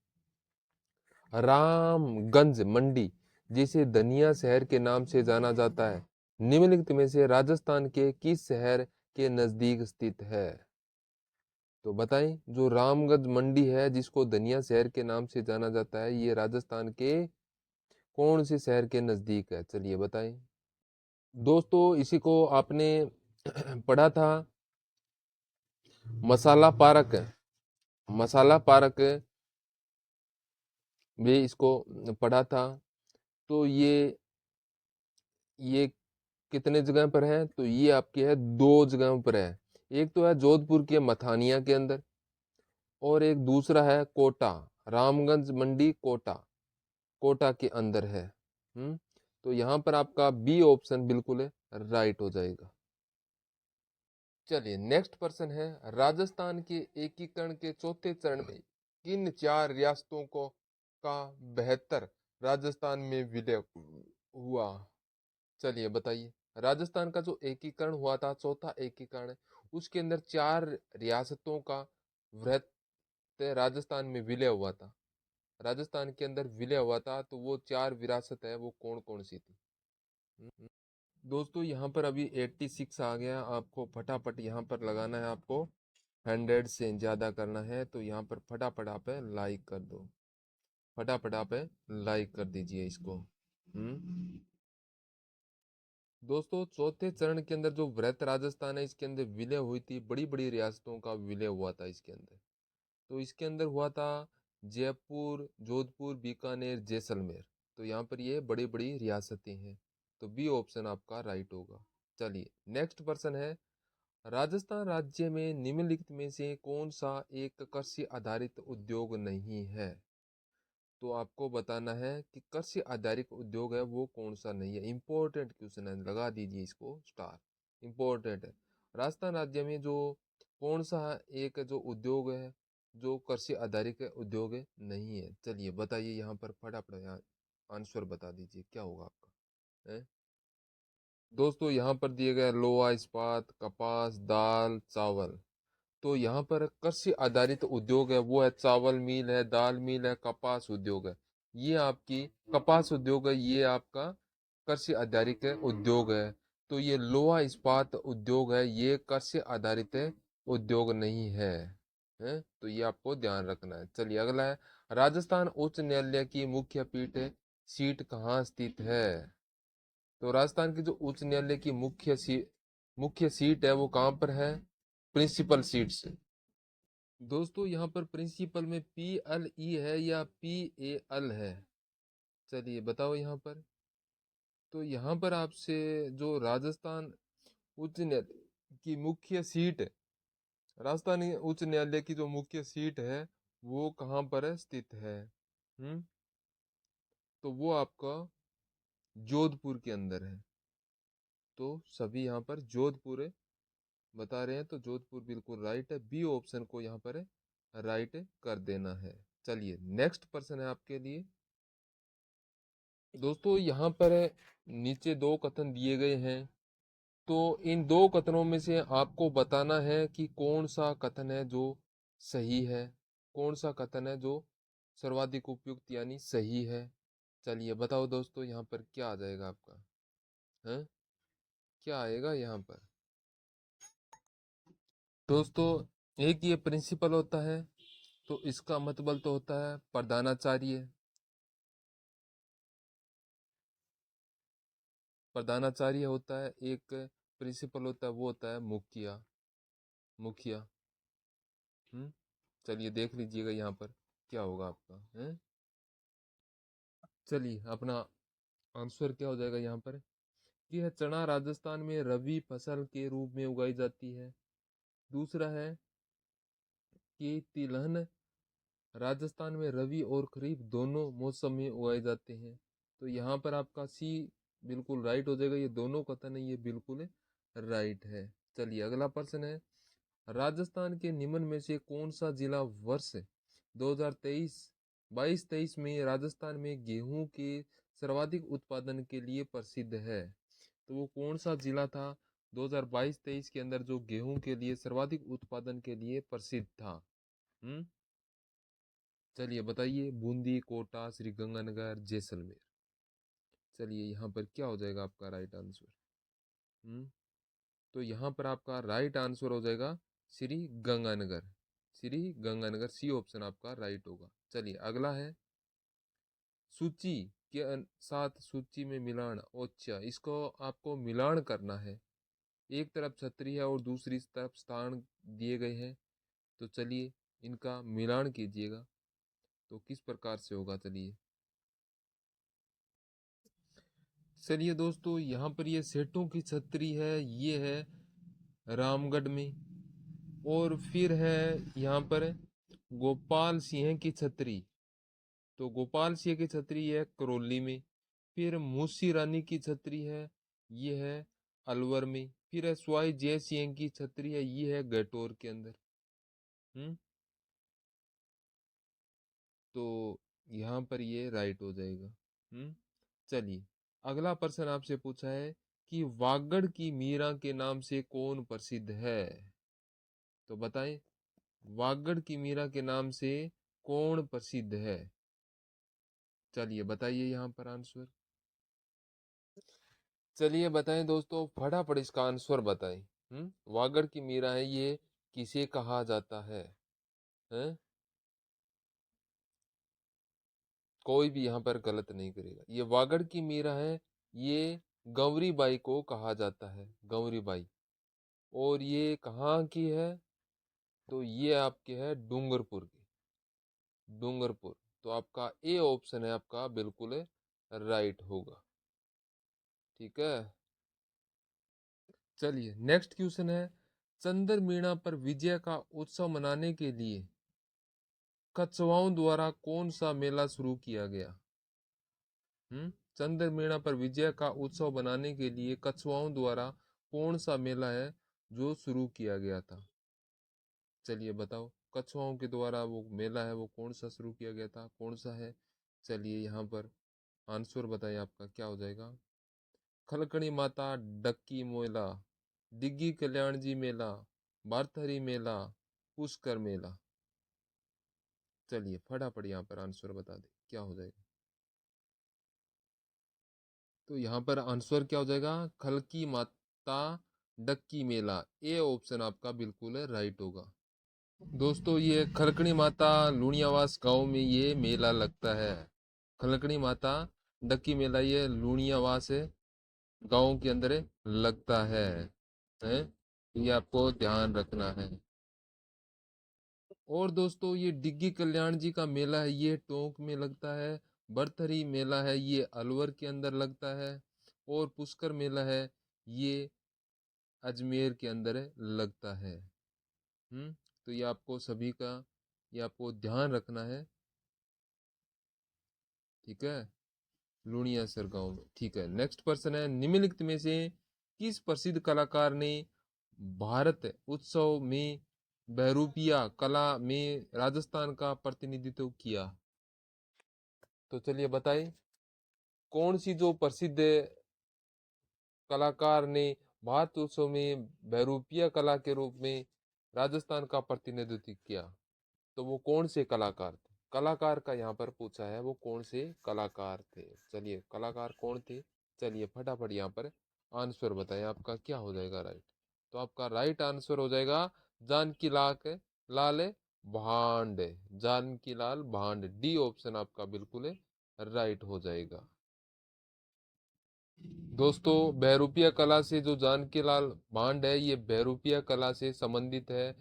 रामगंज मंडी, जिसे धनिया शहर के नाम से जाना जाता है, निम्नलिखित में से राजस्थान के किस शहर के नजदीक स्थित है? तो बताएं जो रामगंज मंडी है जिसको धनिया शहर के नाम से जाना जाता है, ये राजस्थान के कौन से शहर के नजदीक है? चलिए बताएं। दोस्तों इसी को आपने पढ़ा था, मसाला पार्क। मसाला पार्क में इसको पढ़ा था। तो ये कितने जगह पर है? तो ये आपके है 2 जगहों पर है। एक तो है जोधपुर के मथानिया के अंदर, और एक दूसरा है कोटा, रामगंज मंडी कोटा, कोटा के अंदर है। तो यहाँ पर आपका बी ऑप्शन बिल्कुल है राइट हो जाएगा। चलिए नेक्स्ट प्रश्न है, राजस्थान के एकीकरण के चौथे चरण में किन 4 रियासतों को का बेहतर राजस्थान में विलय हुआ? चलिए बताइए। राजस्थान का जो एकीकरण हुआ था, चौथा एकीकरण, उसके अंदर 4 रियासतों का वृहत राजस्थान में विलय हुआ था। राजस्थान के अंदर विलय हुआ था, तो वो 4 विरासत है, वो कौन कौन सी थी? दोस्तों यहाँ पर अभी 86 आ गया, आपको फटाफट यहाँ पर लगाना है, आपको 100 से ज्यादा करना है। तो यहाँ पर फटाफट आप लाइक कर दो, फटाफट आप लाइक कर दीजिए इसको। दोस्तों चौथे चरण के अंदर जो वृहत राजस्थान है, इसके अंदर विलय हुई थी, बड़ी बड़ी रियासतों का विलय हुआ था इसके अंदर। तो इसके अंदर हुआ था जयपुर, जोधपुर, बीकानेर, जैसलमेर। तो यहाँ पर ये बड़ी बड़ी रियासतें हैं, तो बी ऑप्शन आपका राइट होगा। चलिए नेक्स्ट प्रश्न है, राजस्थान राज्य में निम्नलिखित में से कौन सा एक कृषि आधारित उद्योग नहीं है? तो आपको बताना है कि कृषि आधारित उद्योग है वो कौन सा नहीं है। इंपॉर्टेंट क्वेश्चन है, लगा दीजिए इसको स्टार, इंपॉर्टेंट है। राजस्थान राज्य में जो कौन सा एक जो उद्योग है जो कृषि आधारित उद्योग नहीं है? चलिए बताइए यहाँ पर फटाफट, यहाँ आंसर बता दीजिए क्या होगा आपका है? दोस्तों यहाँ पर दिए गए लोहा इस्पात, कपास, दाल, चावल। तो यहाँ पर कृषि आधारित उद्योग है वो है चावल मिल है, दाल मिल है, कपास उद्योग है। ये आपकी कपास उद्योग है, ये आपका कृषि आधारित उद्योग है। तो ये लोहा इस्पात उद्योग है, ये कृषि आधारित उद्योग नहीं है। तो ये आपको ध्यान रखना है। चलिए अगला है, राजस्थान उच्च न्यायालय की मुख्य पीठ सीट कहाँ स्थित है? तो राजस्थान की जो उच्च न्यायालय की मुख्य सीट है वो कहाँ पर है? Principal seats. दोस्तों यहाँ पर प्रिंसिपल में PLE है या PAL है? चलिए बताओ यहाँ पर। तो यहाँ पर आपसे जो राजस्थान उच्च न्यायालय की मुख्य सीट है, राजस्थान उच्च न्यायालय की जो मुख्य सीट है वो कहाँ पर स्थित है? तो वो आपका जोधपुर के अंदर है। तो सभी यहाँ पर जोधपुर बता रहे हैं, तो जोधपुर बिल्कुल राइट है, बी ऑप्शन को यहाँ पर राइट कर देना है। चलिए नेक्स्ट प्रश्न है आपके लिए। दोस्तों यहाँ पर नीचे 2 कथन दिए गए हैं, तो इन 2 कथनों में से आपको बताना है कि कौन सा कथन है जो सही है, कौन सा कथन है जो सर्वाधिक उपयुक्त यानी सही है। चलिए बताओ दोस्तों यहाँ पर क्या आ जाएगा आपका है? क्या आएगा यहाँ पर? दोस्तों एक ये प्रिंसिपल होता है, तो इसका मतलब तो होता है प्रधानाचार्य। प्रधानाचार्य होता है, एक प्रिंसिपल होता है वो होता है मुखिया। मुखिया। चलिए देख लीजिएगा यहाँ पर क्या होगा आपका है। चलिए अपना आंसर क्या हो जाएगा यहाँ पर, कि है चना राजस्थान में रबी फसल के रूप में उगाई जाती है। दूसरा है कि तिलहन राजस्थान में रबी और खरीफ दोनों मौसम में उगाए जाते हैं। तो यहाँ पर आपका सी बिल्कुल राइट हो जाएगा, ये दोनों कथन है ये बिल्कुल राइट है। चलिए अगला प्रश्न है, राजस्थान के निम्न में से कौन सा जिला वर्ष 2023 22-23 में राजस्थान में गेहूं के सर्वाधिक उत्पादन के लिए प्रसिद्ध है? तो वो कौन सा जिला था 2022-23 के अंदर जो गेहूं के लिए सर्वाधिक उत्पादन के लिए प्रसिद्ध था? हम्म, चलिए बताइए। बूंदी, कोटा, श्री गंगानगर, जैसलमेर। चलिए यहाँ पर क्या हो जाएगा आपका राइट आंसर? हम्म, तो यहाँ पर आपका राइट आंसर हो जाएगा श्री गंगानगर। श्री गंगानगर, सी ऑप्शन आपका राइट होगा। चलिए अगला है, सूची के साथ सूची में मिलान औच्य, इसको आपको मिलान करना है। एक तरफ छतरी है और दूसरी तरफ स्थान दिए गए हैं, तो चलिए इनका मिलान कीजिएगा। तो किस प्रकार से होगा? चलिए दोस्तों, यहाँ पर ये सेठों की छतरी है, ये है रामगढ़ में। और फिर है यहाँ पर गोपाल सिंह की छतरी, तो गोपाल सिंह की छतरी है करौली में। फिर मूसी रानी की छतरी है, ये है अलवर में। फिर है स्वाई जय सिंह की छतरी है, ये है गटोर के अंदर। हम्म, तो यहाँ पर ये राइट हो जाएगा। चलिए अगला प्रश्न आपसे पूछा है कि वागड़ की मीरा के नाम से कौन प्रसिद्ध है? तो बताएं, वागड़ की मीरा के नाम से कौन प्रसिद्ध है? चलिए बताइए यहाँ पर आंसर। चलिए बताएं दोस्तों, फटाफट इसका आंसर बताएं। वागड़ की मीरा है, ये किसे कहा जाता है? हैं? कोई भी यहाँ पर गलत नहीं करेगा। ये वागड़ की मीरा है, ये गौरी बाई को कहा जाता है, गौरी बाई। और ये कहाँ की है? तो ये आपके है डूंगरपुर की, डूंगरपुर। तो आपका ए ऑप्शन है आपका बिल्कुल राइट होगा। ठीक है। चलिए नेक्स्ट क्वेश्चन है, चंद्र मीणा पर विजय का उत्सव मनाने के लिए कछवाओं द्वारा कौन सा मेला शुरू किया गया? चंद्र मीणा पर विजय का उत्सव बनाने के लिए कछवाओं द्वारा कौन सा मेला है जो शुरू किया गया था? चलिए बताओ, कछुआओं के द्वारा वो मेला है वो कौन सा शुरू किया गया था, कौन सा है? चलिए यहाँ पर आंसर बताइए, आपका क्या हो जाएगा? खलकणी माता डक्की मेला, डिग्गी कल्याण जी मेला, भारतहरी मेला, पुष्कर मेला। चलिए फटाफट यहाँ पर आंसर बता दे, क्या हो जाएगा? तो यहाँ पर आंसर क्या हो जाएगा? खलकी माता डक्की मेला, ए ऑप्शन आपका बिल्कुल राइट होगा। दोस्तों ये खलकड़ी माता लुणियावास गांव में ये मेला लगता है। खलकड़ी माता डक्की मेला ये लुणियावास गांव के अंदर लगता है? ये आपको ध्यान रखना है। और दोस्तों ये डिग्गी कल्याण जी का मेला है, ये टोंक में लगता है। बरथरी मेला है, ये अलवर के अंदर लगता है। और पुष्कर मेला है, ये अजमेर के अंदर लगता है। तो ये आपको सभी का, ये आपको ध्यान रखना है। ठीक है, लुणिया सर गांव में। ठीक है, नेक्स्ट पर्सन है, निम्नलिखित में से किस प्रसिद्ध कलाकार ने भारत उत्सव में बहरूपिया कला में राजस्थान का प्रतिनिधित्व किया? तो चलिए बताइए, कौन सी जो प्रसिद्ध कलाकार ने भारत उत्सव में बहरूपिया कला के रूप में राजस्थान का प्रतिनिधित्व किया? तो वो कौन से कलाकार थे? कलाकार का यहाँ पर पूछा है, वो कौन से कलाकार थे? चलिए कलाकार कौन थे? चलिए फटाफट यहाँ पर आंसर बताएं, आपका क्या हो जाएगा राइट? तो आपका राइट आंसर हो जाएगा जानकी लाल भांड। जानकी लाल भांड, डी ऑप्शन आपका बिल्कुल राइट हो जाएगा। दोस्तों बहरूपिया कला से जो जानकी लाल भांड है, ये बहरूपिया कला से संबंधित है।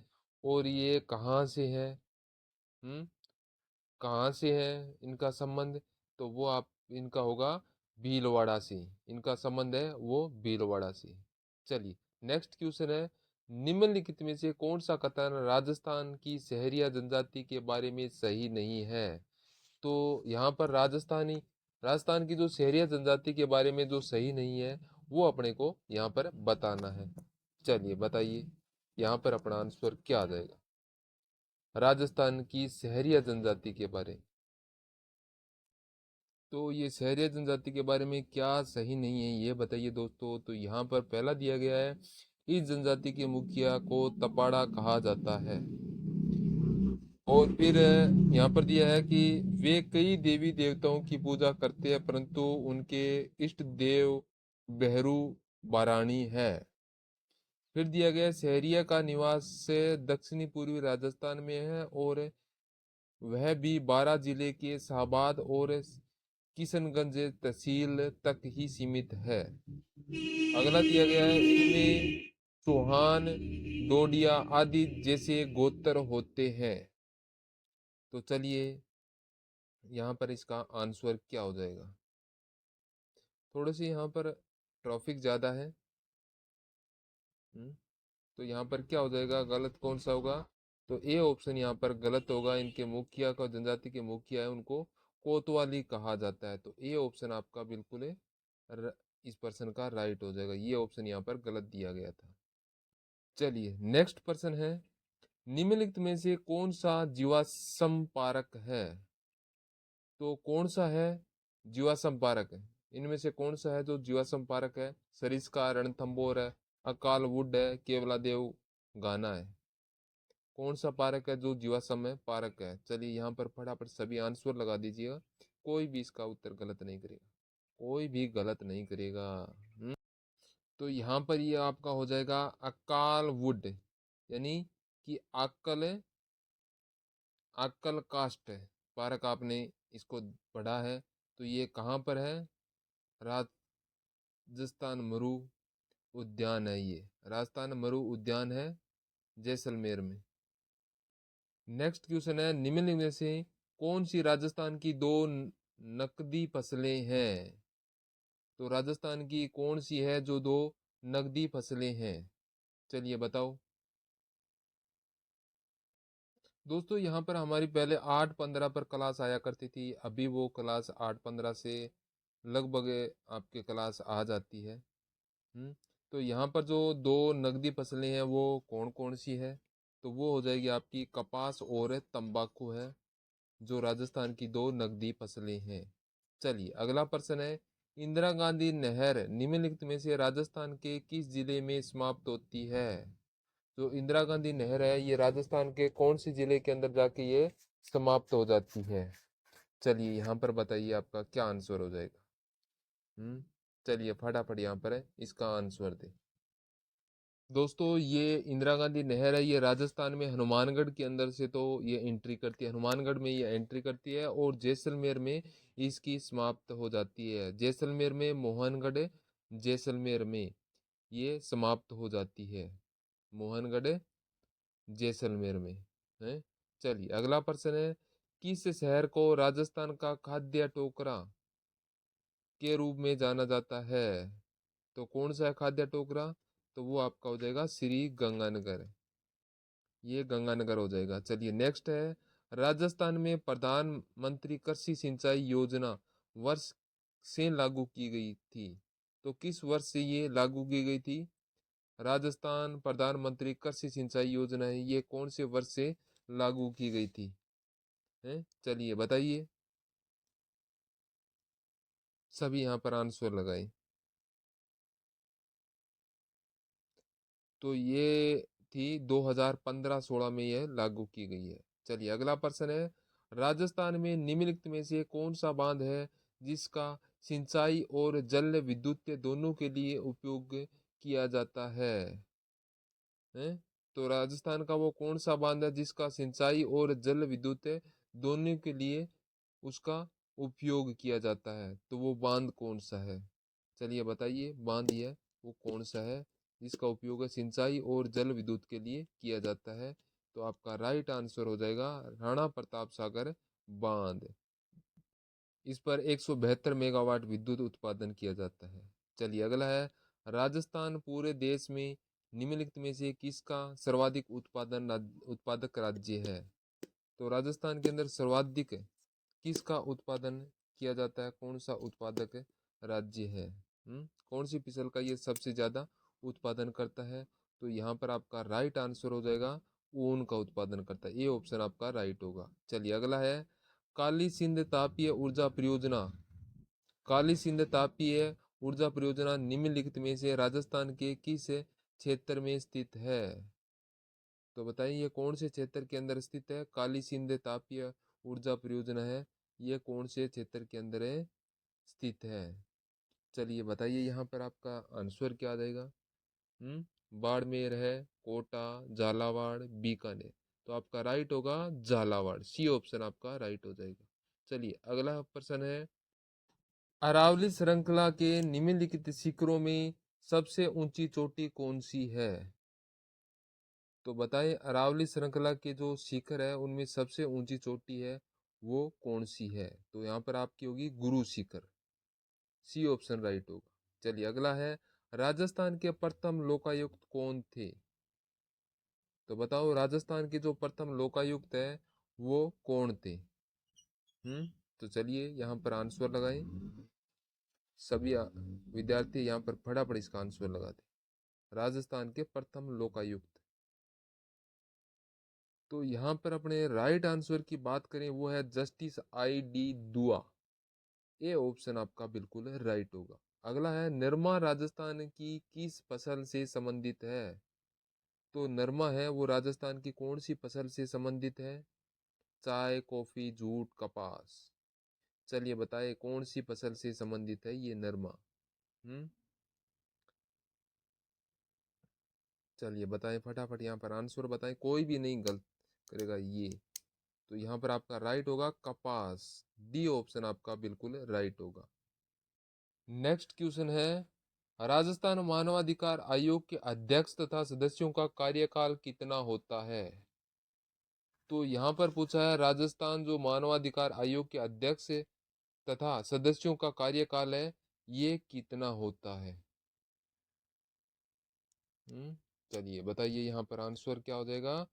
और ये कहाँ से है? हम्म, कहाँ से है इनका संबंध? तो वो आप इनका होगा भीलवाड़ा से, इनका संबंध है वो भीलवाड़ा से। चलिए नेक्स्ट क्वेश्चन है, निम्नलिखित में से कौन सा कथन राजस्थान की शहरिया जनजाति के बारे में सही नहीं है? तो यहाँ पर राजस्थान की जो शहरिया जनजाति के बारे में जो सही नहीं है वो अपने को यहाँ पर बताना है। चलिए बताइए यहाँ पर अपना आंसर क्या आ जाएगा राजस्थान की शहरिया जनजाति के बारे। तो ये शहरिया जनजाति के बारे में क्या सही नहीं है ये बताइए दोस्तों। तो यहाँ पर पहला दिया गया है, इस जनजाति के मुखिया को तपाड़ा कहा जाता है। और फिर यहाँ पर दिया है कि वे कई देवी देवताओं की पूजा करते हैं परंतु उनके इष्ट देव बेहरू बारानी है। फिर दिया गया शहरिया का निवास से दक्षिणी पूर्वी राजस्थान में है और वह भी 12 जिले के शाहबाद और किशनगंज तहसील तक ही सीमित है। अगला दिया गया है, इनमें चौहान डोडिया आदि जैसे गोत्र होते हैं। तो चलिए यहाँ पर इसका आंसर क्या हो जाएगा। थोड़े से यहाँ पर ट्रैफिक ज़्यादा है। तो यहाँ पर क्या हो जाएगा, गलत कौन सा होगा? तो ए ऑप्शन यहाँ पर गलत होगा। इनके मुखिया का, जनजाति के मुखिया है, उनको कोतवाली कहा जाता है। तो ए ऑप्शन आपका बिल्कुल इस पर्सन का राइट हो जाएगा। ये ऑप्शन यहाँ पर गलत दिया गया था। चलिए नेक्स्ट पर्सन है, निम्नलिखित में से कौन सा जीवाश्म पारक है? तो कौन सा है जीवाश्म पारक है? इनमें से कौन सा है जो जीवाश्म पारक है? सरिस्का, रणथंभौर है, अकाल वुड है, केवलादेव गाना है। कौन सा पार्क है जो जीवाश्म है पार्क है? चलिए यहाँ पर फटाफट सभी आंसर लगा दीजिएगा। कोई भी इसका उत्तर गलत नहीं करेगा, कोई भी गलत नहीं करेगा। तो यहाँ पर ये आपका हो जाएगा अकाल वुड, यानी कि आकल कास्ट है पार्क। आपने इसको पढ़ा है। तो ये कहाँ पर है? राजस्थान मरु उद्यान है। ये राजस्थान मरु उद्यान है जैसलमेर में। नेक्स्ट क्वेश्चन है, निम्नलिखित में से कौन सी राजस्थान की दो नकदी फसलें हैं? तो राजस्थान की कौन सी है जो दो नकदी फसलें हैं? चलिए बताओ दोस्तों। यहाँ पर हमारी पहले 8:15 पर क्लास आया करती थी, अभी वो क्लास 8:15 से लगभग आपके क्लास आ जाती है। तो यहाँ पर जो दो नकदी फसलें हैं वो कौन कौन सी है? तो वो हो जाएगी आपकी कपास और तंबाकू है, जो राजस्थान की दो नकदी फसलें हैं। चलिए अगला प्रश्न है, इंदिरा गांधी नहर निम्नलिखित में से राजस्थान के किस जिले में समाप्त होती है? जो इंदिरा गांधी नहर है ये राजस्थान के कौन से जिले के अंदर जाके ये समाप्त हो जाती है? चलिए यहाँ पर बताइए आपका क्या आंसर हो जाएगा। चलिए फटाफट यहाँ पर है इसका आंसर दे। दोस्तों ये इंदिरा गांधी नहर है, ये राजस्थान में हनुमानगढ़ के अंदर से तो ये एंट्री करती है, हनुमानगढ़ में ये एंट्री करती है और जैसलमेर में इसकी समाप्त हो जाती है। जैसलमेर में, मोहनगढ़ जैसलमेर में ये समाप्त हो जाती है, मोहनगढ़ जैसलमेर में है। चलिए अगला प्रश्न है, किस शहर को राजस्थान का खाद्य टोकरा के रूप में जाना जाता है? तो कौन सा है खाद्य टोकरा? तो वो आपका हो जाएगा श्री गंगानगर, ये गंगानगर हो जाएगा। चलिए नेक्स्ट है, राजस्थान में प्रधानमंत्री कृषि सिंचाई योजना वर्ष से लागू की गई थी। तो किस वर्ष से ये लागू की गई थी? राजस्थान प्रधानमंत्री कृषि सिंचाई योजना है, ये कौन से वर्ष से लागू की गई थी? है चलिए बताइए, सभी यहाँ पर आंसर लगाए। तो ये थी 2015-16 में यह लागू की गई है। चलिए अगला प्रश्न है, राजस्थान में निम्नलिखित में से कौन सा बांध है जिसका सिंचाई और जल विद्युत दोनों के लिए उपयोग किया जाता है? तो राजस्थान का वो कौन सा बांध है जिसका सिंचाई और जल विद्युत दोनों के लिए उसका उपयोग किया जाता है? तो वो बांध कौन सा है? चलिए बताइए, बांध ये वो कौन सा है जिसका उपयोग है सिंचाई और जल विद्युत के लिए किया जाता है? तो आपका राइट आंसर हो जाएगा राणा प्रताप सागर बांध। इस पर 172 मेगावाट विद्युत उत्पादन किया जाता है। चलिए अगला है, राजस्थान पूरे देश में निम्नलिखित में से किसका सर्वाधिक उत्पादक राज्य है? तो राजस्थान के अंदर सर्वाधिक किसका उत्पादन किया जाता है? कौन सा उत्पादक राज्य है? कौन सी फसल का ये सबसे ज्यादा उत्पादन करता है? तो यहाँ पर आपका राइट आंसर हो जाएगा ऊन का उत्पादन करता है। ये ऑप्शन आपका राइट होगा। चलिए अगला है काली सिंध तापीय ऊर्जा परियोजना। काली सिंध तापीय ऊर्जा परियोजना निम्नलिखित में से राजस्थान के किस क्षेत्र में स्थित है? तो बताइए ये कौन से क्षेत्र के अंदर स्थित है? काली सिंध तापीय ऊर्जा परियोजना है, ये कौन से क्षेत्र के अंदर स्थित है? चलिए बताइए यहाँ पर आपका आंसर क्या आ जाएगा? बाड़मेर है, कोटा, झालावाड़, बीकानेर। तो आपका राइट होगा झालावाड़। सी ऑप्शन आपका राइट हो जाएगा। चलिए अगला प्रश्न है अरावली श्रृंखला के निम्नलिखित शिखरों में सबसे ऊंची चोटी कौन सी है? तो बताएं अरावली श्रृंखला के जो शिखर है उनमें सबसे ऊंची चोटी है वो कौन सी है? तो यहाँ पर आपकी होगी Guru Shikhar. C option right होगा। चलिए अगला है राजस्थान के प्रथम लोकायुक्त कौन थे? तो बताओ राजस्थान के जो प्रथम लोकायुक्त है वो कौन थे? तो चलिए यहाँ पर आंसर लगाएं। सभी विद्यार्थी यहाँ पर फटाफट इसका आंसर लगाते। राजस्थान के प्रथम लोकायुक्त, तो यहाँ पर अपने राइट आंसर की बात करें वो है जस्टिस आई डी दुआ। ये ऑप्शन आपका बिल्कुल राइट होगा। अगला है नरमा राजस्थान की किस फसल से संबंधित है? तो नरमा है वो राजस्थान की कौन सी फसल से संबंधित है? चाय, कॉफी, जूट, कपास। चलिए बताइए कौन सी फसल से संबंधित है ये नरमा? हम्म चलिए बताएं फटाफट, यहाँ पर आंसर बताएं, कोई भी नहीं गलत करेगा ये। तो यहाँ पर आपका राइट होगा कपास। डी ऑप्शन आपका बिल्कुल राइट होगा। नेक्स्ट क्वेश्चन है राजस्थान मानवाधिकार आयोग के अध्यक्ष तथा सदस्यों का कार्यकाल कितना होता है? तो यहाँ पर पूछा है राजस्थान जो मानवाधिकार आयोग के अध्यक्ष तथा सदस्यों का कार्यकाल है ये कितना होता है? चलिए बताइए यहाँ पर आंसर क्या हो जाएगा?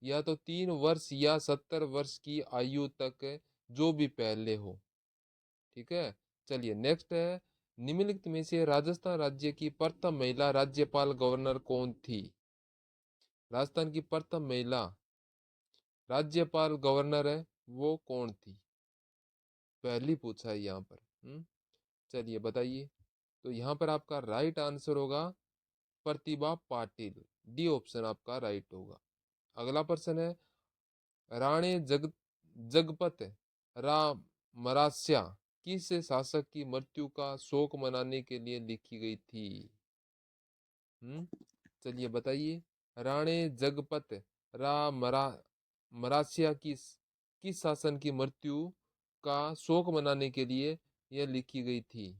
या तो 3 वर्ष या 70 वर्ष की आयु तक जो भी पहले हो। ठीक है। चलिए नेक्स्ट है निम्नलिखित में से राजस्थान राज्य की प्रथम महिला राज्यपाल गवर्नर कौन थी? राजस्थान की प्रथम महिला राज्यपाल गवर्नर है वो कौन थी? पहली पूछा है यहाँ पर। चलिए बताइए। तो यहाँ पर आपका राइट आंसर होगा प्रतिभा पाटिल। डी ऑप्शन आपका राइट होगा। अगला प्रश्न है राणे जगपत राम मरास्या किस शासक की मृत्यु का शोक मनाने के लिए लिखी गई थी? चलिए बताइए राणे जगपत राम मरास्या किस शासन की मृत्यु का शोक मनाने के लिए यह लिखी गई थी?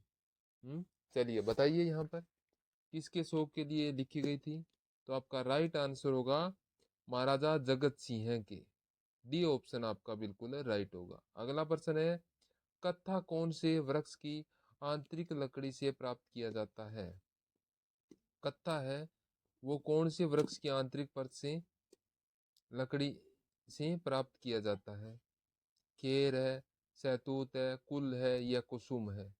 चलिए बताइए यहाँ पर किसके शोक के लिए लिखी गई थी? तो आपका राइट आंसर होगा महाराजा जगत सिंह के। डी ऑप्शन आपका बिल्कुल राइट होगा। अगला प्रश्न है कत्था कौन से वृक्ष की आंतरिक लकड़ी से प्राप्त किया जाता है? कत्था है वो कौन से वृक्ष की आंतरिक परत से लकड़ी से प्राप्त किया जाता है? खेर है, सहतूत है, कुल है या कुसुम है?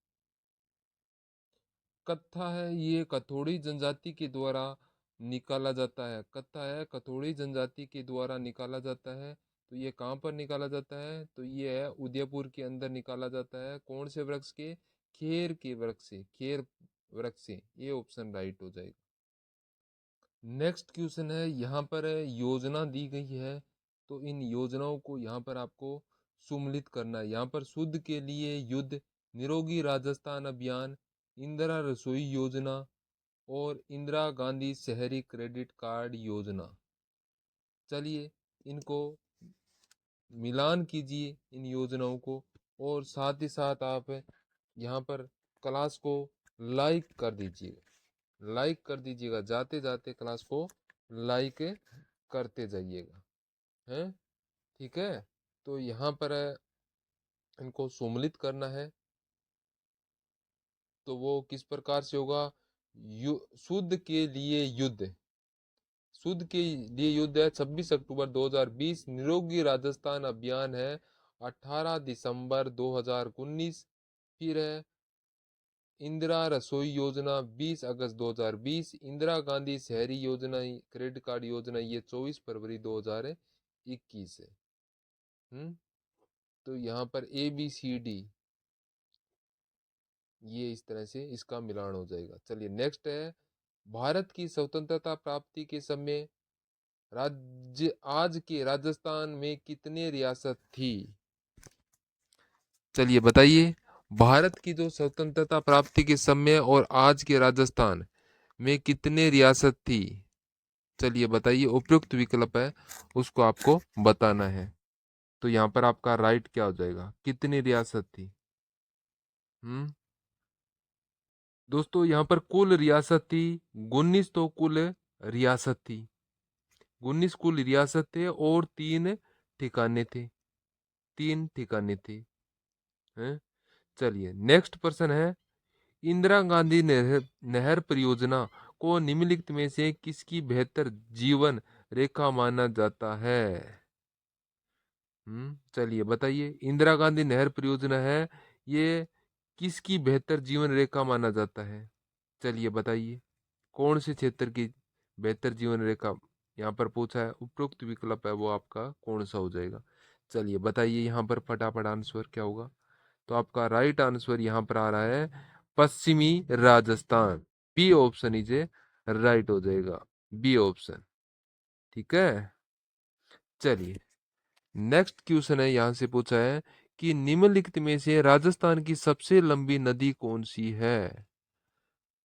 कत्था है ये कथोड़ी जनजाति के द्वारा निकाला जाता है। कत्था है कथोड़ी जनजाति के द्वारा निकाला जाता है। तो ये कहाँ पर निकाला जाता है? तो ये है उदयपुर के अंदर निकाला जाता है। कौन से वृक्ष के? खेर के वृक्ष से, खेर वृक्ष से। ये ऑप्शन राइट हो जाएगा। नेक्स्ट क्वेश्चन है यहाँ पर योजना दी गई है तो इन योजनाओं को यहाँ पर आपको सुम्मिलित करना है। यहाँ पर शुद्ध के लिए युद्ध, निरोगी राजस्थान अभियान, इंदिरा रसोई योजना और इंदिरा गांधी शहरी क्रेडिट कार्ड योजना। चलिए इनको मिलान कीजिए इन योजनाओं को और साथ ही साथ आप यहाँ पर क्लास को लाइक कर दीजिएगा। लाइक कर दीजिएगा, जाते जाते क्लास को लाइक करते जाइएगा। हैं? ठीक है। तो यहाँ पर इनको सम्मिलित करना है तो वो किस प्रकार से होगा? शुद्ध के लिए युद्ध, शुद्ध के लिए युद्ध है 26 अक्टूबर 2020। निरोगी राजस्थान अभियान है 18 दिसंबर 2019। फिर है इंदिरा रसोई योजना 20 अगस्त 2020। इंदिरा गांधी शहरी योजना क्रेडिट कार्ड योजना ये 24 फरवरी 2021 है। तो यहाँ पर ABCD ये इस तरह से इसका मिलान हो जाएगा। चलिए नेक्स्ट है, भारत की स्वतंत्रता प्राप्ति के समय राज्य आज के राजस्थान में कितने रियासत थी? चलिए बताइए, भारत की जो स्वतंत्रता प्राप्ति के समय और आज के राजस्थान में कितने रियासत थी? चलिए बताइए, उपयुक्त विकल्प है उसको आपको बताना है। तो यहाँ पर आपका राइट क्या हो जाएगा, कितनी रियासत थी? दोस्तों यहाँ पर कुल रियासत थी 19। तो कुल रियासत थी 19 कुल रियासत थे और 3 ठिकाने थे, 3 ठिकाने थे। हैं? चलिए नेक्स्ट प्रश्न है, इंदिरा गांधी नहर परियोजना को निम्नलिखित में से किसकी बेहतर जीवन रेखा माना जाता है? चलिए बताइए, इंदिरा गांधी नहर परियोजना है ये किसकी बेहतर जीवन रेखा माना जाता है? चलिए बताइए, कौन से क्षेत्र की बेहतर जीवन रेखा यहाँ पर पूछा है, उपरोक्त विकल्प है वो आपका कौन सा हो जाएगा? चलिए बताइए यहाँ पर फटाफट आंसर क्या होगा। तो आपका राइट आंसर यहाँ पर आ रहा है पश्चिमी Rajasthan. B option is A right हो जाएगा, बी ऑप्शन। ठीक है, चलिए नेक्स्ट क्वेश्चन है, यहां से पूछा है कि निम्नलिखित में से राजस्थान की सबसे लंबी नदी कौन सी है?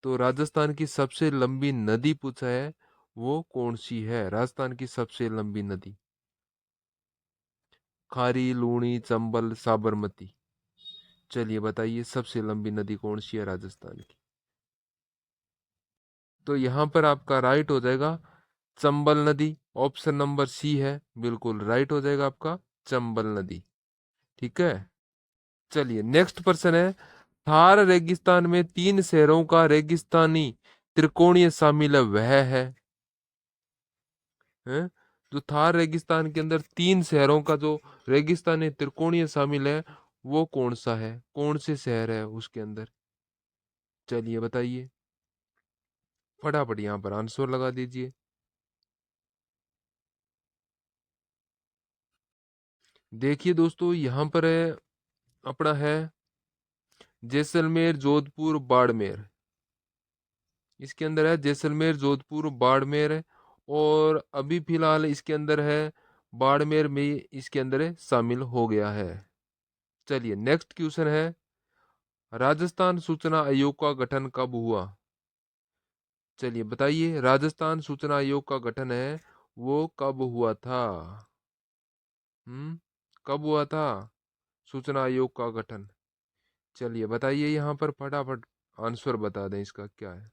तो राजस्थान की सबसे लंबी नदी पूछा है, वो कौन सी है राजस्थान की सबसे लंबी नदी? खारी, लूणी, चंबल, साबरमती। चलिए बताइए सबसे लंबी नदी कौन सी है राजस्थान की? तो यहां पर आपका राइट हो जाएगा चंबल नदी। ऑप्शन नंबर सी है, बिल्कुल राइट हो जाएगा आपका चंबल नदी। ठीक है, चलिए नेक्स्ट प्रश्न है, थार रेगिस्तान में 3 शहरों का रेगिस्तानी त्रिकोणीय शामिल है, वह है? जो थार रेगिस्तान के अंदर 3 शहरों का जो रेगिस्तानी त्रिकोणीय शामिल है, वो कौन सा है, कौन से शहर है उसके अंदर? चलिए बताइए, फटाफट यहाँ पर आंसर लगा दीजिए। देखिए दोस्तों, यहाँ पर है अपना है जैसलमेर, जोधपुर, बाड़मेर। इसके अंदर है जैसलमेर, जोधपुर, बाड़मेर है, और अभी फिलहाल इसके अंदर है बाड़मेर में इसके अंदर शामिल हो गया है। चलिए नेक्स्ट क्वेश्चन है, राजस्थान सूचना आयोग का गठन कब हुआ? चलिए बताइए, राजस्थान सूचना आयोग का गठन है वो कब हुआ था? कब हुआ था सूचना आयोग का गठन? चलिए बताइए यहाँ पर फटाफट आंसर बता दें इसका क्या है।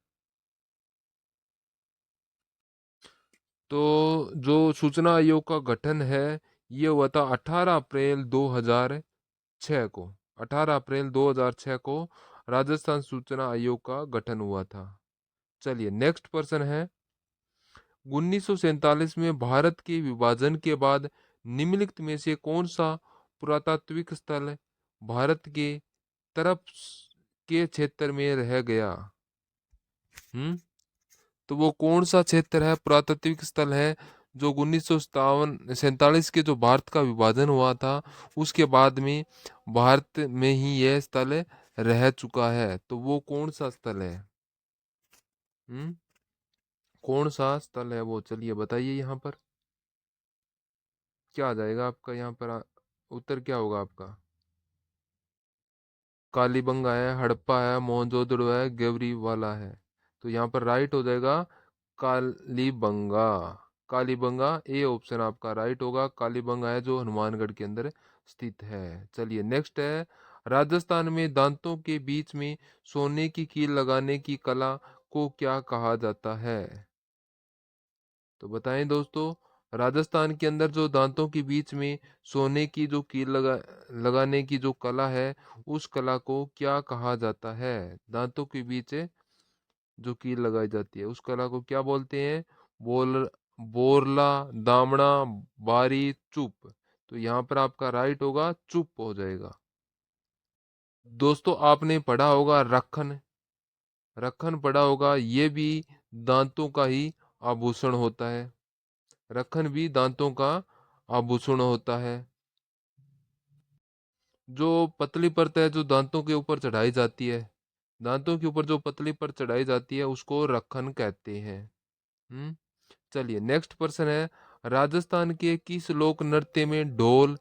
तो जो सूचना आयोग का गठन है ये हुआ था 18 अप्रैल 2006 को। 18 अप्रैल 2006 को राजस्थान सूचना आयोग का गठन हुआ था। चलिए नेक्स्ट प्रश्न है, 1947 में भारत के विभाजन के बाद निम्नलिखित में से कौन सा पुरातात्विक स्थल भारत के तरफ के क्षेत्र में रह गया? हम्म तो वो कौन सा क्षेत्र है, पुरातात्विक स्थल है जो 1947 के जो भारत का विभाजन हुआ था उसके बाद में भारत में ही यह स्थल रह चुका है? तो वो कौन सा स्थल है? हम्म कौन सा स्थल है वो? चलिए बताइए यहाँ पर क्या आ जाएगा आपका, यहाँ पर उत्तर क्या होगा आपका? कालीबंगा है, हड़प्पा है, मोहनजोदड़ो है, गेवरी वाला है। तो यहाँ पर राइट हो जाएगा कालीबंगा। कालीबंगा ए ऑप्शन आपका राइट होगा। कालीबंगा है जो हनुमानगढ़ के अंदर स्थित है। चलिए नेक्स्ट है, राजस्थान में दांतों के बीच में सोने की कील लगाने की कला को क्या कहा जाता है? तो बताएं दोस्तों, राजस्थान के अंदर जो दांतों के बीच में सोने की जो कील लगाने की जो कला है उस कला को क्या कहा जाता है? दांतों के बीच जो कील लगाई जाती है उस कला को क्या बोलते हैं? बोल बोरला, दामड़ा, बारी, चुप। तो यहाँ पर आपका राइट होगा चुप हो जाएगा। दोस्तों आपने पढ़ा होगा रखन, रखन पढ़ा होगा, ये भी दांतों का ही आभूषण होता है। रखन भी दांतों का आभूषण होता है। जो पतली परत है जो दांतों के ऊपर चढ़ाई जाती है, दांतों के ऊपर जो पतली परत चढ़ाई जाती है उसको रखन कहते हैं। हम्म। चलिए नेक्स्ट पर्सन है, राजस्थान के किस लोक नृत्य में ढोल,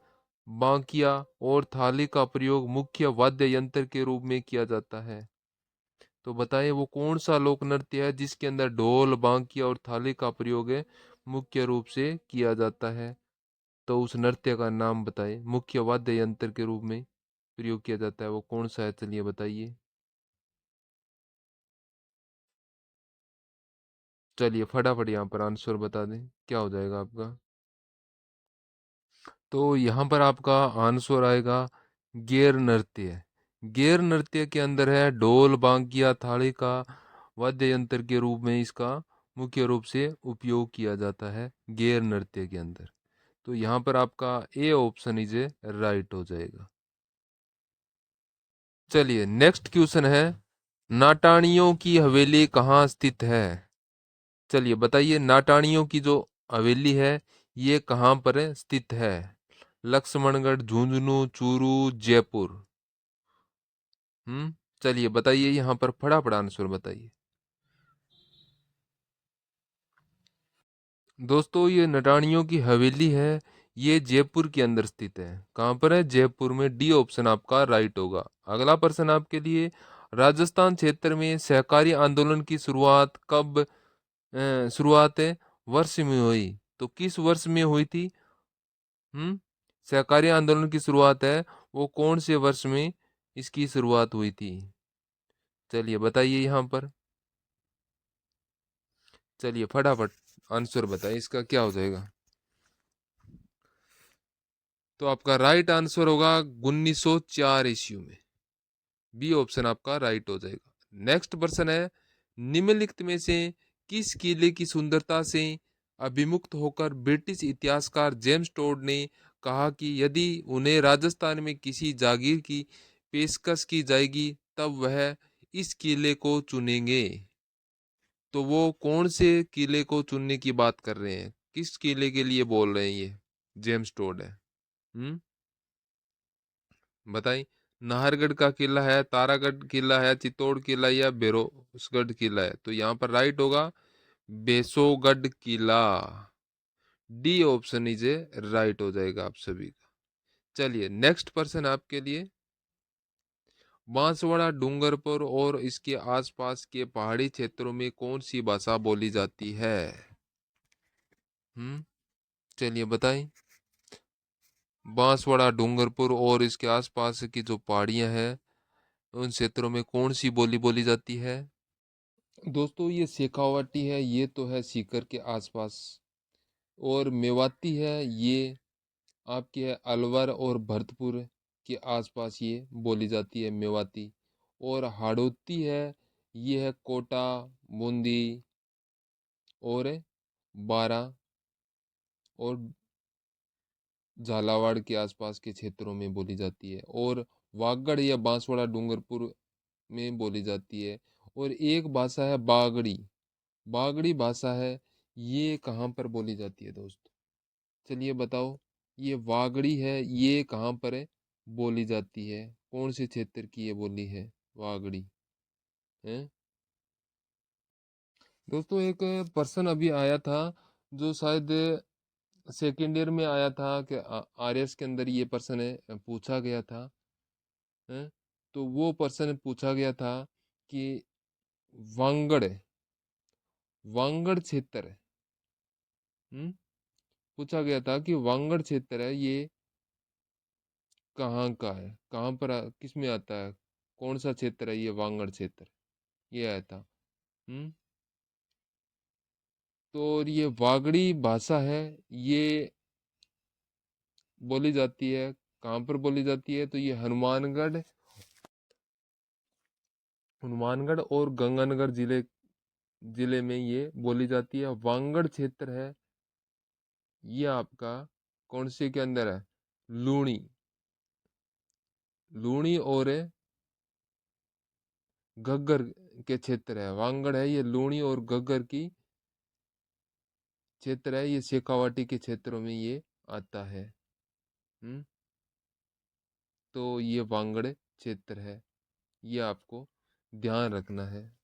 बांकिया और थाली का प्रयोग मुख्य वाद्य यंत्र के रूप में किया जाता है? तो बताइए वो कौन सा लोक नृत्य है जिसके अंदर ढोल, बांकिया और थाली का प्रयोग है मुख्य रूप से किया जाता है? तो उस नृत्य का नाम बताइए, मुख्य वाद्य यंत्र के रूप में प्रयोग किया जाता है वो कौन सा है, चलिए बताइए। चलिए फटाफट यहाँ पर आंसर बता दें, क्या हो जाएगा आपका। तो यहाँ पर आपका आंसर आएगा गैर नृत्य। गैर नृत्य के अंदर है ढोल, बांकिया, थाली का वाद्य यंत्र के रूप में इसका मुख्य रूप से उपयोग किया जाता है गैर नृत्य के अंदर। तो यहाँ पर आपका A option is A right हो जाएगा। चलिए नेक्स्ट क्वेश्चन है, नाटाणियों की हवेली कहाँ स्थित है? चलिए बताइए नाटाणियों की जो हवेली है ये कहाँ पर स्थित है? लक्ष्मणगढ़, झुंझुनू, चूरू, जयपुर। चलिए बताइए यहाँ पर फटाफट आंसर बताइए। दोस्तों ये नटाणियों की हवेली है, ये जयपुर के अंदर स्थित है। कहाँ पर है? जयपुर में। डी ऑप्शन आपका राइट होगा। अगला प्रश्न आपके लिए, राजस्थान क्षेत्र में सहकारी आंदोलन की शुरुआत कब शुरुआत वर्ष में हुई? तो किस वर्ष में हुई थी? सहकारी आंदोलन की शुरुआत है वो कौन से वर्ष में इसकी शुरुआत हुई थी? चलिए बताइए यहाँ पर। चलिए फटाफट आंसर बताइए, इसका क्या हो जाएगा। तो आपका राइट आंसर होगा 1904 ईस्वी में। बी ऑप्शन आपका राइट हो जाएगा। नेक्स्ट प्रश्न है, निम्नलिखित में से किस किले की सुंदरता से अभिमुक्त होकर ब्रिटिश इतिहासकार जेम्स टोड ने कहा कि यदि उन्हें राजस्थान में किसी जागीर की पेशकश की जाएगी तब वह इस किले को चुनेंगे? तो वो कौन से किले को चुनने की बात कर रहे हैं, किस किले के लिए बोल रहे हैं ये जेम्स टोड है? हम्म बताइए। नाहरगढ़ का किला है, तारागढ़ किला है, चित्तौड़ किला या बेरोसगढ़ किला है? तो यहाँ पर राइट होगा बेसोगढ़ किला। D option is A right हो जाएगा आप सभी का। चलिए नेक्स्ट पर्सन आपके लिए, बांसवाड़ा, डूंगरपुर और इसके आसपास के पहाड़ी क्षेत्रों में कौन सी भाषा बोली जाती है? चलिए बताएं। बांसवाड़ा, डूंगरपुर और इसके आसपास की जो पहाड़ियां हैं उन क्षेत्रों में कौन सी बोली बोली जाती है? दोस्तों ये शेखावाटी है, ये तो है सीकर के आसपास। और मेवाती है, ये आपके है अलवर और भरतपुर के आसपास ये बोली जाती है मेवाती। और हाड़ौती है, ये है कोटा, बूंदी और बारा और झालावाड़ के आसपास के क्षेत्रों में बोली जाती है। और वागड़ या बांसवाड़ा डूंगरपुर में बोली जाती है। और एक भाषा है बागड़ी, बागड़ी भाषा है, ये कहाँ पर बोली जाती है दोस्त? चलिए बताओ, ये वागड़ी है ये कहाँ पर है बोली जाती है, कौन से क्षेत्र की ये बोली है वागड़ी है? दोस्तों एक पर्सन अभी आया था जो शायद सेकेंड ईयर में आया था कि आरएस के अंदर ये पर्सन है, पूछा गया था है? तो वो पर्सन पूछा गया था कि वांगड़, वांगड़ क्षेत्र हम्म पूछा गया था कि वांगड़ क्षेत्र है ये कहाँ का है, कहाँ पर किस में आता है, कौन सा क्षेत्र है ये वांगड़ क्षेत्र, ये आया था। हम्म तो और ये वागड़ी भाषा है, ये बोली जाती है कहाँ पर बोली जाती है? तो ये हनुमानगढ़, हनुमानगढ़ और गंगानगर जिले जिले में ये बोली जाती है। वांगड़ क्षेत्र है ये आपका कौन से के अंदर है? लूणी। लूणी और घग्गर के क्षेत्र है। वांगड़ है ये लूणी और घग्गर की क्षेत्र है। ये शेखावाटी के क्षेत्रों में ये आता है। हम्म। तो ये वांगड़ क्षेत्र है, ये आपको ध्यान रखना है।